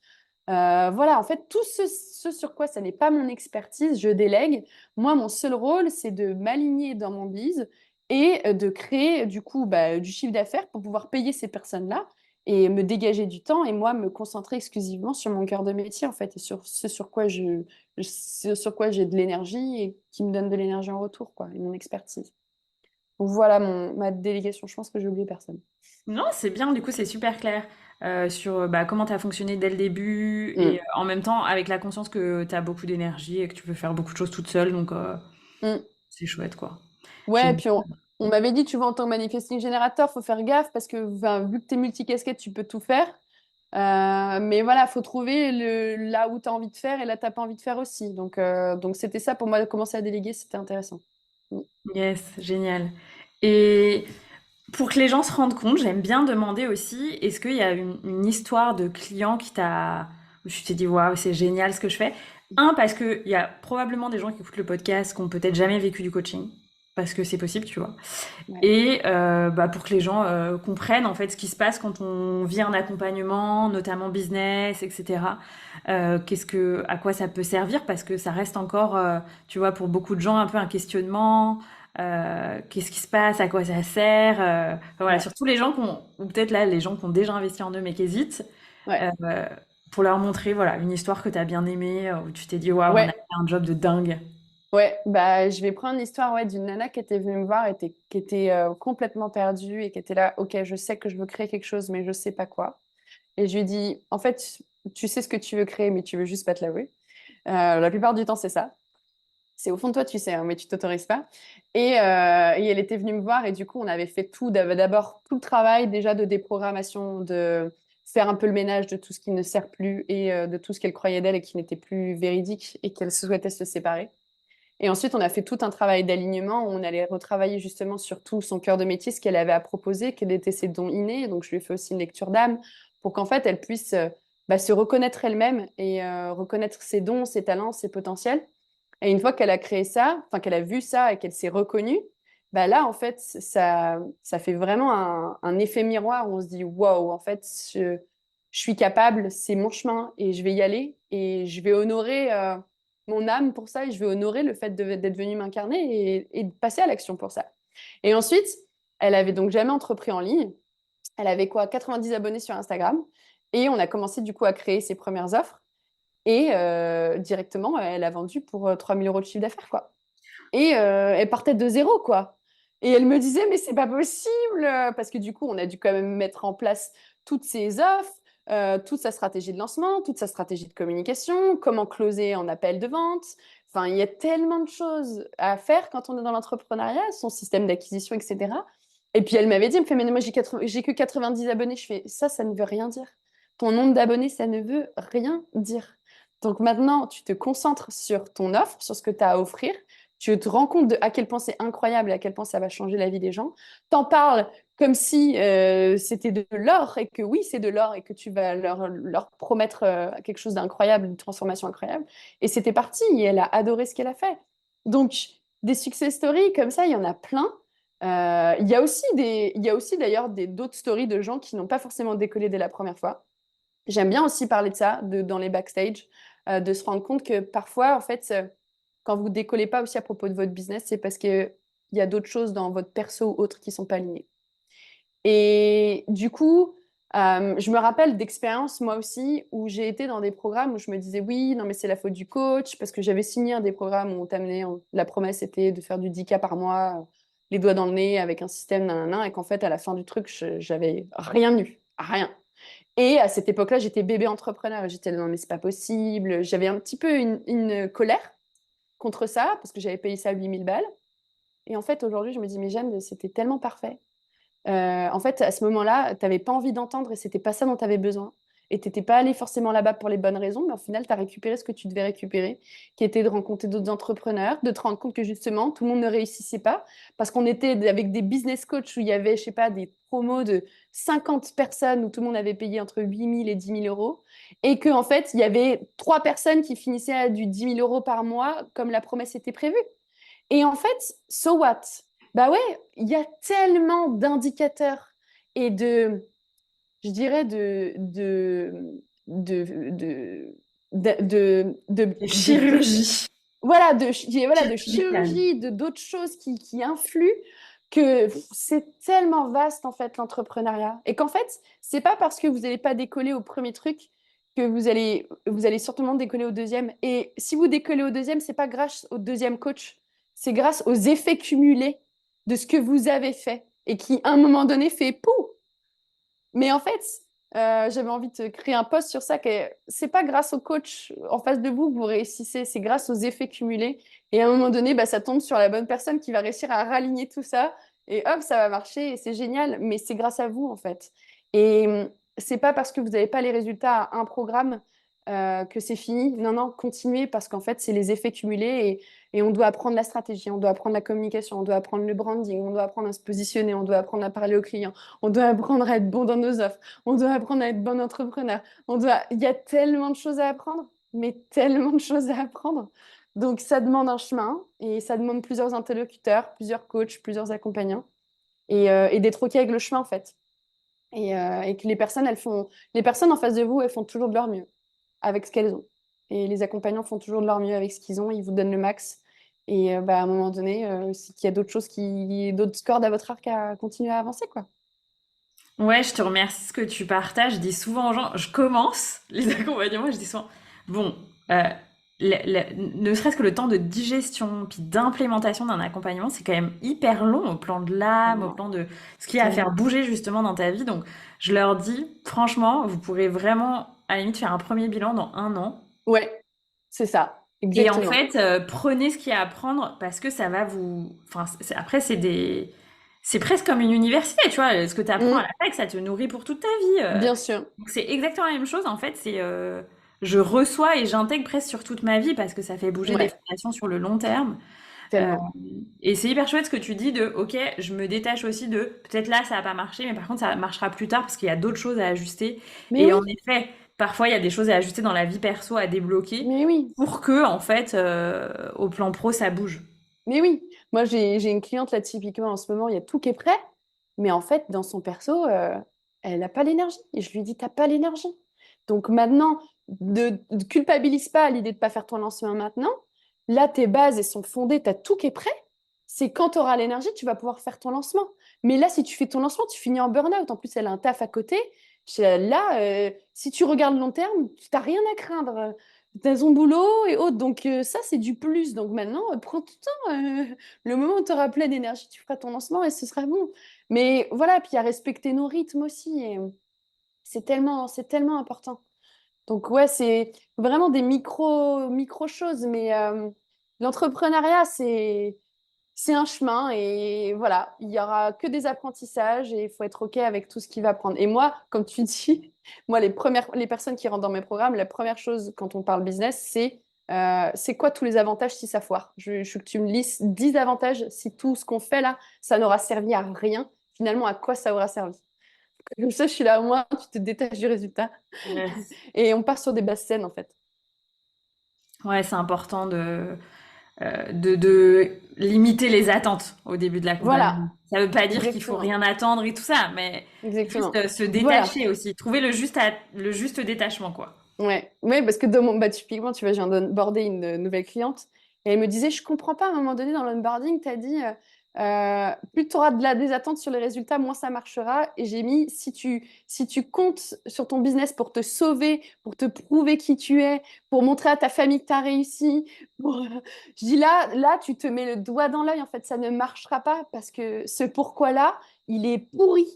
Voilà, en fait, tout ce sur quoi ça n'est pas mon expertise, je délègue. Moi, mon seul rôle, c'est de m'aligner dans mon bise et de créer du coup bah, du chiffre d'affaires pour pouvoir payer ces personnes-là et me dégager du temps et moi me concentrer exclusivement sur mon cœur de métier en fait et sur ce sur quoi ce sur quoi j'ai de l'énergie et qui me donne de l'énergie en retour quoi et mon expertise. Donc voilà ma délégation. Je pense que j'ai oublié personne. Non, c'est bien, du coup, c'est super clair sur bah, comment tu as fonctionné dès le début et Mm. en même temps avec la conscience que tu as beaucoup d'énergie et que tu peux faire beaucoup de choses toute seule, donc Mm. c'est chouette, quoi. Ouais, J'ai- puis on m'avait dit, tu vois, en tant que manifesting générateur, faut faire gaffe parce que enfin, vu que tu es multicasquette, tu peux tout faire. Mais voilà, faut trouver là où tu as envie de faire et là, tu n'as pas envie de faire aussi. Donc c'était ça pour moi, de commencer à déléguer, c'était intéressant. Mm. Yes, génial. Et pour que les gens se rendent compte, j'aime bien demander aussi, est-ce qu'il y a une histoire de client qui t'a, où tu t'es dit, waouh, c'est génial ce que je fais. Un, parce qu'il y a probablement des gens qui écoutent le podcast qui n'ont peut-être jamais vécu du coaching, parce que c'est possible, tu vois. Ouais, Et bah, pour que les gens comprennent en fait ce qui se passe quand on vit un accompagnement, notamment business, etc. À quoi ça peut servir parce que ça reste encore, tu vois, pour beaucoup de gens un peu un questionnement. Qu'est-ce qui se passe, à quoi ça sert, enfin, voilà, ouais, surtout les gens qui ont, ou peut-être là les gens qui ont déjà investi en eux mais qui hésitent, ouais. euh, pour leur montrer, voilà, une histoire que tu as bien aimée, où tu t'es dit: «Waouh, on a Ouais, fait un job de dingue». ouais, bah, je vais prendre l'histoire ouais, d'une nana qui était venue me voir, qui était complètement perdue et qui était là, ok, je sais que je veux créer quelque chose, mais je sais pas quoi. Et je lui ai dit, en fait, tu sais ce que tu veux créer, mais tu veux juste pas te l'avouer. La plupart du temps, c'est ça. C'est au fond de toi, tu sais, hein, mais tu t'autorises pas. Et elle était venue me voir et du coup, on avait fait tout, d'abord tout le travail déjà de déprogrammation, de faire un peu le ménage de tout ce qui ne sert plus et de tout ce qu'elle croyait d'elle et qui n'était plus véridique et qu'elle souhaitait se séparer. Et ensuite, on a fait tout un travail d'alignement où on allait retravailler justement sur tout son cœur de métier, ce qu'elle avait à proposer, quels étaient ses dons innés. Donc, je lui ai fait aussi une lecture d'âme pour qu'en fait, elle puisse se reconnaître elle-même et reconnaître ses dons, ses talents, ses potentiels. Et une fois qu'elle a créé ça, enfin qu'elle a vu ça et qu'elle s'est reconnue, bah là, en fait, ça fait vraiment un effet miroir où on se dit, waouh, en fait, je suis capable, c'est mon chemin et je vais y aller et je vais honorer mon âme pour ça et je vais honorer le fait d'être venue m'incarner et de passer à l'action pour ça. Et ensuite, elle avait donc jamais entrepris en ligne. Elle avait quoi, 90 abonnés sur Instagram et on a commencé du coup à créer ses premières offres. Et directement, elle a vendu pour 3 000 € de chiffre d'affaires, quoi. Et elle partait de zéro, quoi. Et elle me disait, mais c'est pas possible, parce que du coup, on a dû quand même mettre en place toutes ses offres, toute sa stratégie de lancement, toute sa stratégie de communication, comment closer en appel de vente. Enfin, il y a tellement de choses à faire quand on est dans l'entrepreneuriat, son système d'acquisition, etc. Et puis elle m'avait dit, elle me fait, mais moi j'ai que 90 abonnés. Je fais, ça ne veut rien dire. Ton nombre d'abonnés, ça ne veut rien dire. Donc maintenant, tu te concentres sur ton offre, sur ce que tu as à offrir. Tu te rends compte de à quel point c'est incroyable et à quel point ça va changer la vie des gens. T'en parles comme si c'était de l'or et que oui, c'est de l'or et que tu vas leur promettre quelque chose d'incroyable, une transformation incroyable. Et c'était parti et elle a adoré ce qu'elle a fait. Donc, des success stories comme ça, il y en a plein. Il y a aussi d'ailleurs d'autres stories de gens qui n'ont pas forcément décollé dès la première fois. J'aime bien aussi parler de ça dans les backstage, de se rendre compte que parfois, en fait, quand vous décollez pas aussi à propos de votre business, c'est parce qu'il y a d'autres choses dans votre perso ou autres qui sont pas alignées. Et du coup, je me rappelle d'expériences, moi aussi, où j'ai été dans des programmes où je me disais, oui, non, mais c'est la faute du coach, parce que j'avais signé un des programmes où on t'amenait, la promesse était de faire du 10K par mois, les doigts dans le nez, avec un système, nanana, et qu'en fait, à la fin du truc, j'avais rien eu, rien. Et à cette époque-là, j'étais bébé entrepreneur. J'étais là, non, mais c'est pas possible. J'avais un petit peu une colère contre ça, parce que j'avais payé ça 8 000 balles. Et en fait, aujourd'hui, je me dis, mais Jeanne, c'était tellement parfait. En fait, à ce moment-là, tu n'avais pas envie d'entendre et c'était pas ça dont tu avais besoin. Et tu n'étais pas allé forcément là-bas pour les bonnes raisons, mais au final, tu as récupéré ce que tu devais récupérer, qui était de rencontrer d'autres entrepreneurs, de te rendre compte que justement, tout le monde ne réussissait pas, parce qu'on était avec des business coachs où il y avait, je sais pas, des promos de 50 personnes où tout le monde avait payé entre 8 000 et 10 000 €, et qu'en fait, il y avait 3 personnes qui finissaient à du 10 000 € par mois, comme la promesse était prévue. Et en fait, so what? Bah ouais, il y a tellement d'indicateurs et je dirais, de, de, de Chirurgie voilà, voilà, de chirurgicale. chirurgie, de d'autres choses qui influent, que c'est tellement vaste en fait l'entrepreneuriat. Et qu'en fait, c'est pas parce que vous n'allez pas décoller au premier truc que vous allez certainement décoller au deuxième. Et si vous décollez au deuxième, c'est pas grâce au deuxième coach, c'est grâce aux effets cumulés de ce que vous avez fait et qui, à un moment donné, fait pouh. Mais en fait, j'avais envie de créer un post sur ça, que c'est pas grâce au coach en face de vous que vous réussissez, c'est grâce aux effets cumulés. Et à un moment donné, bah, ça tombe sur la bonne personne qui va réussir à raligner tout ça. Et hop, ça va marcher et c'est génial. Mais c'est grâce à vous, en fait. Et c'est pas parce que vous n'avez pas les résultats à un programme que c'est fini. Non, non, continuez parce qu'en fait, c'est les effets cumulés et on doit apprendre la stratégie, on doit apprendre la communication, on doit apprendre le branding, on doit apprendre à se positionner, on doit apprendre à parler aux clients, on doit apprendre à être bon dans nos offres, on doit apprendre à être bon entrepreneur. Il y a tellement de choses à apprendre, mais tellement de choses à apprendre. Donc, ça demande un chemin et ça demande plusieurs interlocuteurs, plusieurs coachs, plusieurs accompagnants et d'être OK avec le chemin, en fait. Et que les personnes en face de vous, elles font toujours de leur mieux avec ce qu'elles ont. Et les accompagnants font toujours de leur mieux avec ce qu'ils ont, ils vous donnent le max. Et à un moment donné, c'est qu'il y a d'autres choses d'autres cordes à votre arc à continuer à avancer, quoi. Ouais, je te remercie ce que tu partages. Je dis souvent aux gens, je commence les accompagnements, je dis souvent, bon, euh, ne serait-ce que le temps de digestion puis d'implémentation d'un accompagnement, c'est quand même hyper long au plan de l'âme, au Tellement, plan de ce qui est à faire tellement. bouger justement dans ta vie. Donc, je leur dis, franchement, vous pourrez vraiment, à la limite, faire un premier bilan dans 1 an. Ouais, c'est ça, Et en exactement. fait, prenez ce qu'il y a à prendre parce que ça va vous. Enfin, après, c'est des. C'est presque comme une université, tu vois. Ce que tu apprends à Mm, la fac, ça te nourrit pour toute ta vie. bien sûr, Donc c'est exactement la même chose. En fait, c'est. Je reçois et j'intègre presque sur toute ma vie parce que ça fait bouger des ouais, fondations sur le long terme. Euh, tellement. et c'est hyper chouette ce que tu dis de, ok, je me détache aussi de, peut-être là ça va pas marcher, mais par contre ça marchera plus tard parce qu'il y a d'autres choses à ajuster. Mais Et oui, en effet, parfois il y a des choses à ajuster dans la vie perso, à débloquer, mais oui. pour que, en fait, au plan pro, ça bouge. Mais oui, moi j'ai une cliente là typiquement en ce moment, il y a tout qui est prêt, mais en fait dans son perso, elle n'a pas l'énergie. Et je lui dis, t'as pas l'énergie. Donc maintenant, ne culpabilise pas à l'idée de pas faire ton lancement maintenant. Là, tes bases, elles sont fondées, t'as tout qui est prêt. C'est quand tu auras l'énergie, tu vas pouvoir faire ton lancement. Mais là, si tu fais ton lancement, tu finis en burn-out. En plus, elle a un taf à côté. Là, si tu regardes long terme, tu n'as rien à craindre. T'as son boulot et autres. Donc, ça, c'est du plus. Donc, maintenant, prends tout le temps. Le moment où tu auras plein d'énergie, tu feras ton lancement et ce sera bon. Mais voilà, puis à respecter nos rythmes aussi. Et c'est tellement important. Donc, ouais, c'est vraiment des micro choses. Mais l'entrepreneuriat, c'est un chemin et voilà, il y aura que des apprentissages et il faut être OK avec tout ce qui va prendre. Et moi, comme tu dis, moi, les personnes qui rentrent dans mes programmes, la première chose quand on parle business, c'est quoi tous les avantages si ça foire? Je veux que tu me listes 10 avantages si tout ce qu'on fait là, ça n'aura servi à rien. Finalement, à quoi ça aura servi? Comme ça, je suis là, moi, tu te détaches du résultat Yes. et on part sur des basses scènes en fait. Ouais, c'est important de limiter les attentes au début de l'accompagnement. Voilà, Ça veut pas dire qu'il faut exactement. rien attendre et tout ça, mais juste Exactement. se Voilà. détacher aussi. Trouver le juste détachement, quoi. Ouais, ouais, parce que typiquement, tu vois, je viens d'onboarder une nouvelle cliente et elle me disait, je comprends pas, à un moment donné, dans l'onboarding, tu as dit, plus tu auras des attentes sur les résultats, moins ça marchera. Et j'ai mis, si tu comptes sur ton business pour te sauver, pour te prouver qui tu es, pour montrer à ta famille que tu as réussi, je dis là, tu te mets le doigt dans l'œil, en fait, ça ne marchera pas parce que ce pourquoi-là, il est pourri.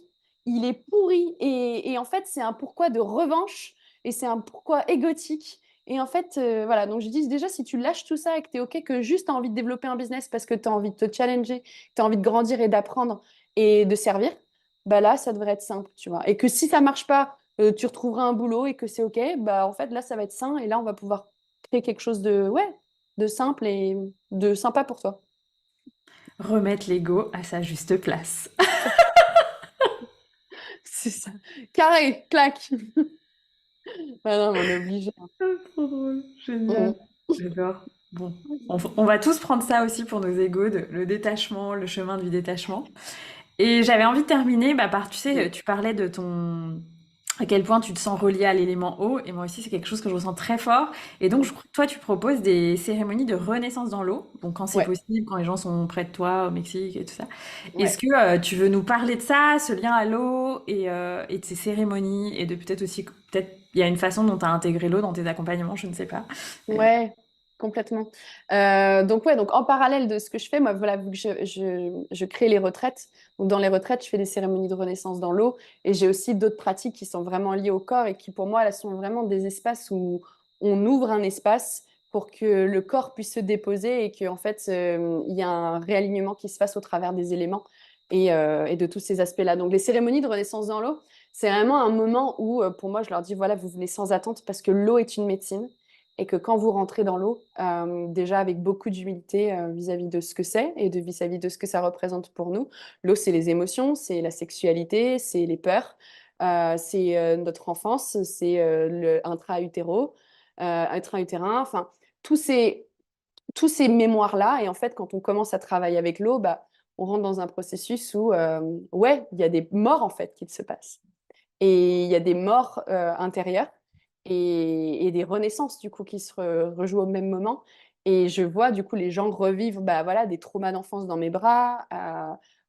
Il est pourri. Et en fait, c'est un pourquoi de revanche et c'est un pourquoi égotique. Et en fait, voilà, donc je dis déjà, si tu lâches tout ça et que tu es OK, que juste tu as envie de développer un business parce que tu as envie de te challenger, tu as envie de grandir et d'apprendre et de servir, bah là, ça devrait être simple, tu vois. Et que si ça marche pas, tu retrouveras un boulot et que c'est OK, bah en fait, là, ça va être sain et là, on va pouvoir créer quelque chose de, ouais, de simple et de sympa pour toi. Remettre l'ego à sa juste place. C'est ça. Carré, clac. Ah non, mais on est obligé. Trop drôle, génial. Mm. J'adore. Bon, on va tous prendre ça aussi pour nos égos, le détachement, le chemin du détachement. Et j'avais envie de terminer bah, par, tu sais, tu parlais de ton... à quel point tu te sens relié à l'élément eau, et moi aussi c'est quelque chose que je ressens très fort. Et donc, Mm. toi, tu proposes des cérémonies de renaissance dans l'eau, donc quand c'est Ouais, possible, quand les gens sont près de toi, au Mexique et tout ça. Est-ce ouais. que tu veux nous parler de ça, ce lien à l'eau, et de ces cérémonies, et de peut-être aussi, peut-être il y a une façon dont tu as intégré l'eau dans tes accompagnements, je ne sais pas. Mais, Ouais, complètement. Donc ouais, donc en parallèle de ce que je fais, moi voilà, vu que je crée les retraites, donc dans les retraites, je fais des cérémonies de renaissance dans l'eau et j'ai aussi d'autres pratiques qui sont vraiment liées au corps et qui pour moi, elles sont vraiment des espaces où on ouvre un espace pour que le corps puisse se déposer et qu'en fait, il y a un réalignement qui se fasse au travers des éléments et de tous ces aspects-là. Donc les cérémonies de renaissance dans l'eau, c'est vraiment un moment où pour moi, je leur dis, voilà, vous venez sans attente parce que l'eau est une médecine et que quand vous rentrez dans l'eau, déjà avec beaucoup d'humilité vis-à-vis de ce que c'est et vis-à-vis de ce que ça représente pour nous. L'eau, c'est les émotions, c'est la sexualité, c'est les peurs, c'est notre enfance, c'est le intra-utéro, intra-utérin, enfin, tous ces, tous ces mémoires-là. Et en fait, quand on commence à travailler avec l'eau, bah, on rentre dans un processus où, ouais, il y a des morts en fait qui se passent. Et il y a des morts intérieures et des renaissances du coup qui se rejouent au même moment. Et je vois du coup les gens revivre bah, voilà, des traumas d'enfance dans mes bras,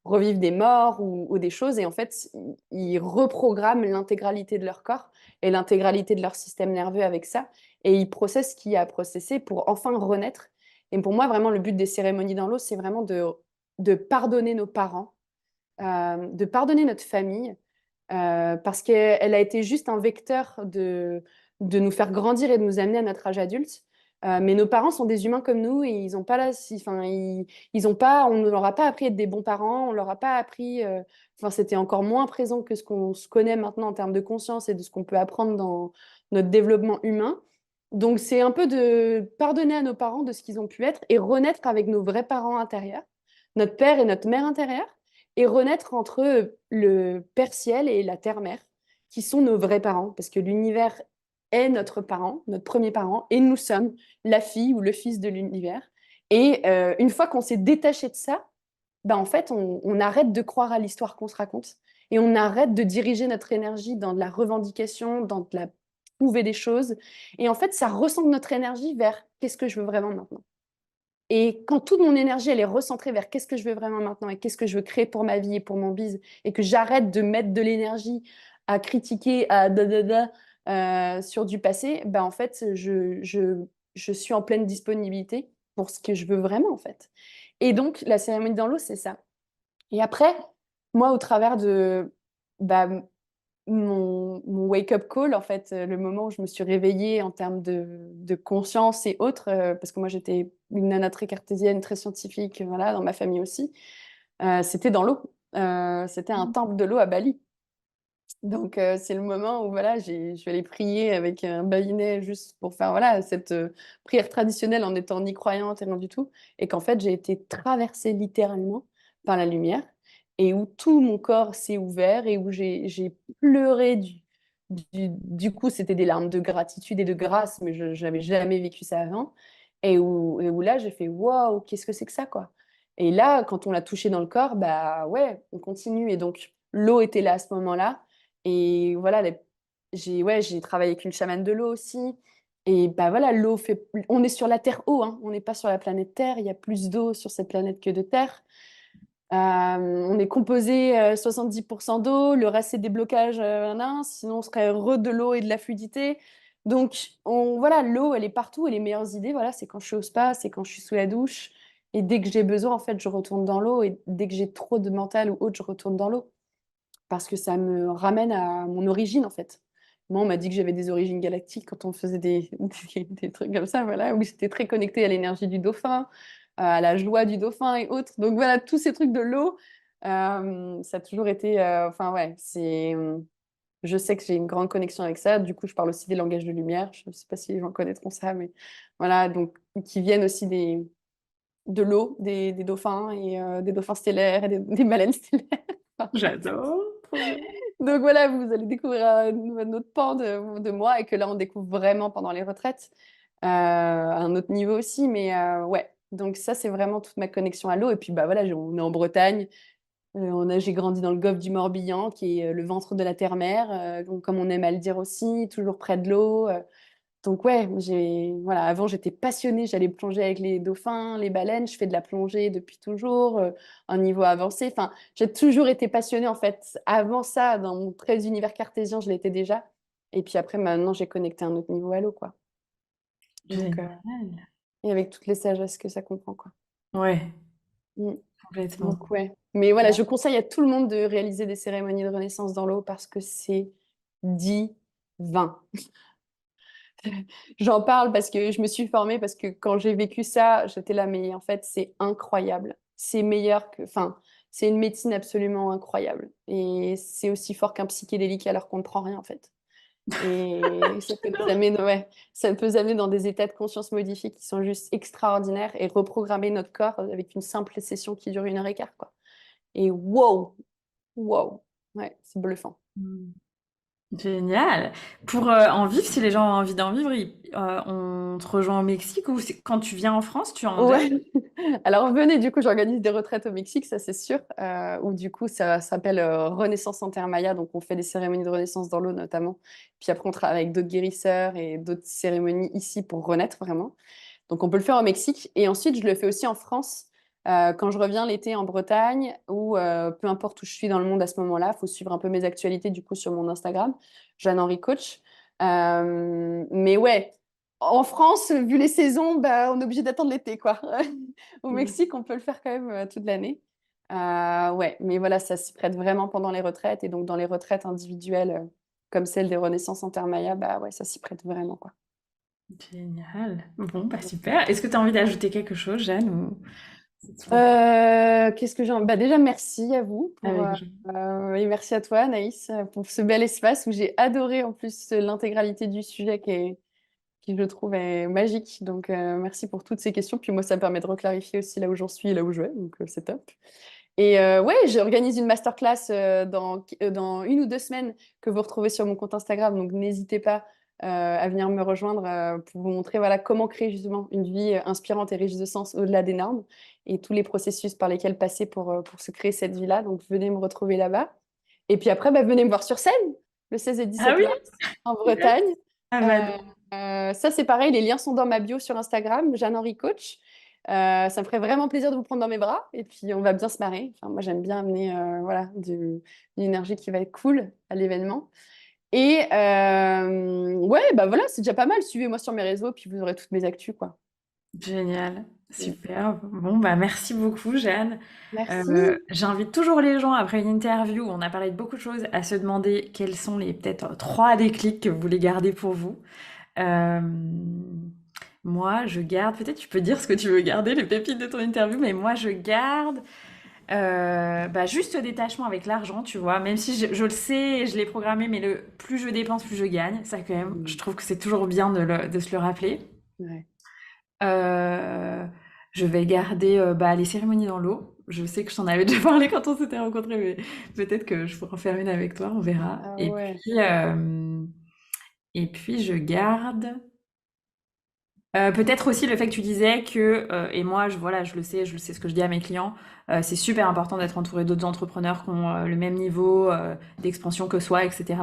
revivre des morts ou des choses. Et en fait, ils reprogramment l'intégralité de leur corps et l'intégralité de leur système nerveux avec ça. Et ils processent ce qu'il y a à processer pour enfin renaître. Et pour moi, vraiment, le but des cérémonies dans l'eau, c'est vraiment de pardonner nos parents, de pardonner notre famille, parce qu'elle a été juste un vecteur de nous faire grandir et de nous amener à notre âge adulte. Mais nos parents sont des humains comme nous et ils ont pas enfin, ils ont pas, on ne leur a pas appris à être des bons parents, on leur a pas appris, enfin, c'était encore moins présent que ce qu'on se connaît maintenant en termes de conscience et de ce qu'on peut apprendre dans notre développement humain. Donc, c'est un peu de pardonner à nos parents de ce qu'ils ont pu être et renaître avec nos vrais parents intérieurs, notre père et notre mère intérieure, et renaître entre le Père Ciel et la Terre Mère, qui sont nos vrais parents, parce que l'univers est notre parent, notre premier parent, et nous sommes la fille ou le fils de l'univers. Et une fois qu'on s'est détaché de ça, ben en fait, on arrête de croire à l'histoire qu'on se raconte et on arrête de diriger notre énergie dans de la revendication, dans de la prouver des choses. Et en fait, ça recentre notre énergie vers qu'est-ce que je veux vraiment maintenant. Et quand toute mon énergie, elle est recentrée vers qu'est-ce que je veux vraiment maintenant et qu'est-ce que je veux créer pour ma vie et pour mon bise, et que j'arrête de mettre de l'énergie à critiquer, à sur du passé, ben en fait, je suis en pleine disponibilité pour ce que je veux vraiment, en fait. Et donc, la cérémonie dans l'eau, c'est ça. Et après, moi, au travers de bah, mon wake-up call, en fait, le moment où je me suis réveillée en termes de conscience et autres, parce que moi, j'étais une nana très cartésienne, très scientifique, voilà, dans ma famille aussi, c'était dans l'eau. C'était un temple de l'eau à Bali. Donc, c'est le moment où voilà, je suis allée prier avec un baïnet juste pour faire voilà, cette prière traditionnelle en étant ni croyante et rien du tout. Et qu'en fait, j'ai été traversée littéralement par la lumière et où tout mon corps s'est ouvert et où j'ai pleuré du coup, c'était des larmes de gratitude et de grâce, mais je n'avais jamais vécu ça avant. Et où là, j'ai fait waouh, qu'est-ce que c'est que ça, quoi. Et là, quand on l'a touché dans le corps, bah ouais, on continue. Et donc, l'eau était là à ce moment-là. Et voilà, j'ai travaillé avec une chamane de l'eau aussi. Et bah voilà, l'eau fait. On est sur la Terre eau, hein. On n'est pas sur la planète Terre. Il y a plus d'eau sur cette planète que de Terre. On est composé 70% d'eau, le reste c'est des blocages, sinon on serait de l'eau et de la fluidité. Donc voilà, l'eau elle est partout et les meilleures idées, voilà, c'est quand je suis au spa, c'est quand je suis sous la douche. Et dès que j'ai besoin, en fait, je retourne dans l'eau. Et dès que j'ai trop de mental ou autre, je retourne dans l'eau parce que ça me ramène à mon origine, en fait. Moi, on m'a dit que j'avais des origines galactiques quand on faisait des trucs comme ça, voilà, où j'étais très connectée à l'énergie du dauphin, à la joie du dauphin et autres. Donc voilà, tous ces trucs de l'eau, ça a toujours été, enfin ouais, je sais que j'ai une grande connexion avec ça. Du coup, je parle aussi des langages de lumière. Je ne sais pas si les gens connaîtront ça, mais voilà, donc qui viennent aussi de l'eau, des dauphins et des dauphins stellaires et des baleines stellaires. J'adore. Trop bien. Donc voilà, vous allez découvrir un autre pan de moi et que là, on découvre vraiment pendant les retraites, à un autre niveau aussi. Mais ouais, donc ça, c'est vraiment toute ma connexion à l'eau. Et puis bah voilà, on est en Bretagne. J'ai grandi dans le golfe du Morbihan, qui est le ventre de la terre-mère, donc comme on aime à le dire aussi, toujours près de l'eau. Donc ouais, voilà, avant j'étais passionnée, j'allais plonger avec les dauphins, les baleines, je fais de la plongée depuis toujours, un niveau avancé. Enfin, j'ai toujours été passionnée en fait. Avant ça, dans mon très univers cartésien, je l'étais déjà. Et puis après, maintenant, j'ai connecté un autre niveau à l'eau, quoi. Donc, Génial. et avec toutes les sagesses que ça comprend, quoi. Ouais, Mm. complètement. Donc ouais. Mais voilà, je conseille à tout le monde de réaliser des cérémonies de renaissance dans l'eau parce que c'est divin. J'en parle parce que je me suis formée, parce que quand j'ai vécu ça, j'étais là, mais en fait, c'est incroyable. C'est meilleur que... Enfin, c'est une médecine absolument incroyable. Et c'est aussi fort qu'un psychédélique alors qu'on ne prend rien, en fait. Et ça peut nous amener, ouais, ça peut nous amener dans des états de conscience modifiés qui sont juste extraordinaires et reprogrammer notre corps avec une simple session qui dure 1 heure et quart, quoi. Et wow, wow, ouais, c'est bluffant. Mm. Génial. Pour en vivre, si les gens ont envie d'en vivre, on te rejoint au Mexique ou quand tu viens en France, tu en donnes? Ouais. Alors venez, du coup, j'organise des retraites au Mexique, ça c'est sûr, où du coup ça s'appelle Renaissance en Terre Maya, donc on fait des cérémonies de renaissance dans l'eau notamment. Puis après on travaille avec d'autres guérisseurs et d'autres cérémonies ici pour renaître vraiment. Donc on peut le faire au Mexique et ensuite je le fais aussi en France. Quand je reviens l'été en Bretagne ou peu importe où je suis dans le monde à ce moment-là, il faut suivre un peu mes actualités du coup sur mon Instagram, Jeanne-Henri Coach. Mais ouais, en France, vu les saisons, bah, on est obligé d'attendre l'été, quoi. Au Mexique, on peut le faire quand même toute l'année. Ouais, mais voilà, ça s'y prête vraiment pendant les retraites. Et donc, dans les retraites individuelles, comme celle des Renaissances Intermaya, bah ouais, ça s'y prête vraiment, quoi. Génial. Bon, bah super. Est-ce que tu as envie d'ajouter quelque chose, Jeanne, ou c'est tout bon? Qu'est-ce que j'ai... Bah déjà, merci à vous Avec joie. et merci à toi, Anaïs, pour ce bel espace où j'ai adoré en plus l'intégralité du sujet qui je trouve est magique. Donc, merci pour toutes ces questions. Puis moi, ça me permet de reclarifier aussi là où j'en suis et là où je vais. Donc, c'est top. Et ouais, j'organise une masterclass dans 1 ou 2 semaines que vous retrouvez sur mon compte Instagram. Donc, n'hésitez pas à venir me rejoindre pour vous montrer voilà, comment créer justement une vie inspirante et riche de sens au-delà des normes et tous les processus par lesquels passer pour se créer cette vie-là. Donc, venez me retrouver là-bas. Et puis après, bah, venez me voir sur scène le 16 et Ah 17 oui? mars en Super. Bretagne. Ah bah, Euh, Ça, c'est pareil, les liens sont dans ma bio sur Instagram, Jeanne-Henri Coach. Ça me ferait vraiment plaisir de vous prendre dans mes bras et puis on va bien se marrer. Enfin, moi, j'aime bien amener voilà, une énergie qui va être cool à l'événement. Et ouais, bah voilà, c'est déjà pas mal. Suivez-moi sur mes réseaux, puis vous aurez toutes mes actus, quoi. génial. Mm. Super. Bon, bah merci beaucoup, Jeanne. Merci. J'invite toujours les gens, après une interview où on a parlé de beaucoup de choses, à se demander quels sont les peut-être 3 déclics que vous voulez garder pour vous. Euh, Moi, je garde, peut-être tu peux dire ce que tu veux garder, les pépites de ton interview, mais moi, je garde bah, juste détachement avec l'argent, tu vois. Même si je le sais, je l'ai programmé, mais plus je dépense, plus je gagne. Ça, quand même, je Mm. trouve que c'est toujours bien de se le rappeler. Ouais. Euh, je vais garder bah, les cérémonies dans l'eau. Je sais que je t'en avais déjà parlé quand on s'était rencontrés, mais peut-être que je pourrais en faire une avec toi, on verra. Ah ouais. Et puis je garde. Peut-être aussi le fait que tu disais que, et moi, voilà, je le sais ce que je dis à mes clients, c'est super important d'être entouré d'autres entrepreneurs qui ont le même niveau d'expansion que soi, etc.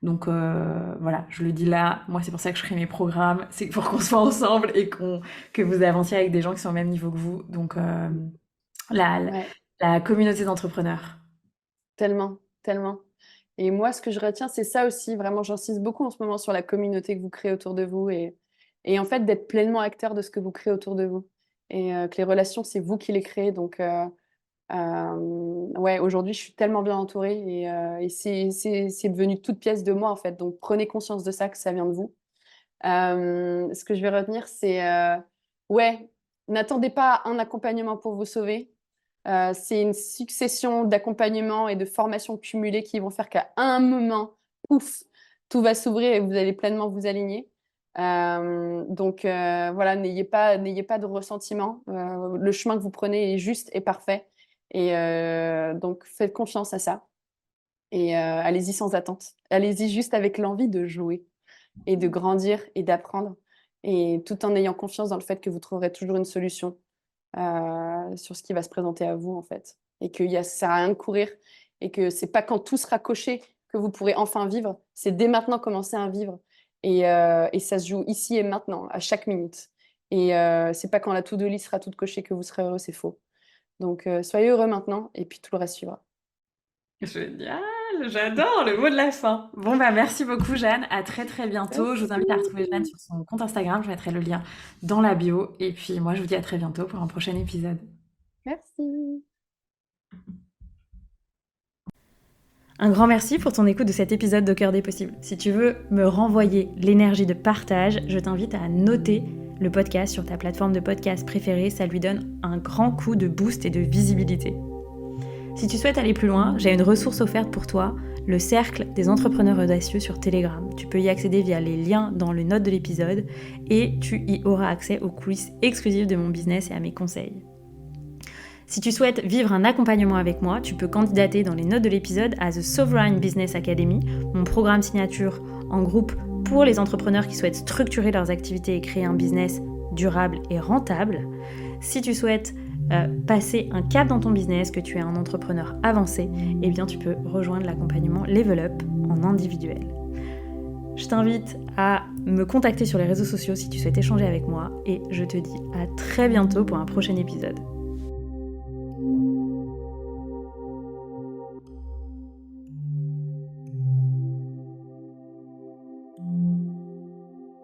Donc voilà, je le dis là, moi c'est pour ça que je crée mes programmes, c'est pour qu'on soit ensemble et que vous avanciez avec des gens qui sont au même niveau que vous. Donc la, la Ouais. la communauté d'entrepreneurs. Tellement, tellement. Et moi, ce que je retiens, c'est ça aussi. Vraiment, j'insiste beaucoup en ce moment sur la communauté que vous créez autour de vous et en fait, d'être pleinement acteur de ce que vous créez autour de vous. Et que les relations, c'est vous qui les créez. Donc, ouais, aujourd'hui, je suis tellement bien entourée et c'est devenu toute pièce de moi, en fait. Donc, prenez conscience de ça, que ça vient de vous. Ce que je vais retenir, c'est, ouais, n'attendez pas un accompagnement pour vous sauver. C'est une succession d'accompagnements et de formations cumulées qui vont faire qu'à un moment, ouf, tout va s'ouvrir et vous allez pleinement vous aligner. Donc voilà, n'ayez pas de ressentiment. Le chemin que vous prenez est juste et parfait. Et donc faites confiance à ça. Et allez-y sans attente. Allez-y juste avec l'envie de jouer et de grandir et d'apprendre. Et tout en ayant confiance dans le fait que vous trouverez toujours une solution sur ce qui va se présenter à vous, en fait. Et que ça sert à rien de courir et que c'est pas quand tout sera coché que vous pourrez enfin vivre, c'est dès maintenant commencer à vivre. Et ça se joue ici et maintenant, à chaque minute. Et c'est pas quand la to-do list sera toute cochée que vous serez heureux, c'est faux. Donc soyez heureux maintenant et puis tout le reste suivra. Génial, j'adore le mot de la fin. Bon bah merci beaucoup Jeanne, à très très bientôt. Je vous invite à Merci. retrouver Jeanne sur son compte Instagram, je mettrai le lien dans la bio. Et puis moi je vous dis à très bientôt pour un prochain épisode. Merci. Un grand merci pour ton écoute de cet épisode d'Au cœur des possibles. Si tu veux me renvoyer l'énergie de partage, je t'invite à noter le podcast sur ta plateforme de podcast préférée, ça lui donne un grand coup de boost et de visibilité. Si tu souhaites aller plus loin, j'ai une ressource offerte pour toi, le cercle des entrepreneurs audacieux sur Telegram. Tu peux y accéder via les liens dans les notes de l'épisode et tu y auras accès aux coulisses exclusives de mon business et à mes conseils. Si tu souhaites vivre un accompagnement avec moi, tu peux candidater dans les notes de l'épisode à The Sovereign Business Academy, mon programme signature en groupe pour les entrepreneurs qui souhaitent structurer leurs activités et créer un business durable et rentable. Si tu souhaites passer un cap dans ton business, que tu es un entrepreneur avancé, eh bien tu peux rejoindre l'accompagnement Level Up en individuel. Je t'invite à me contacter sur les réseaux sociaux si tu souhaites échanger avec moi et je te dis à très bientôt pour un prochain épisode.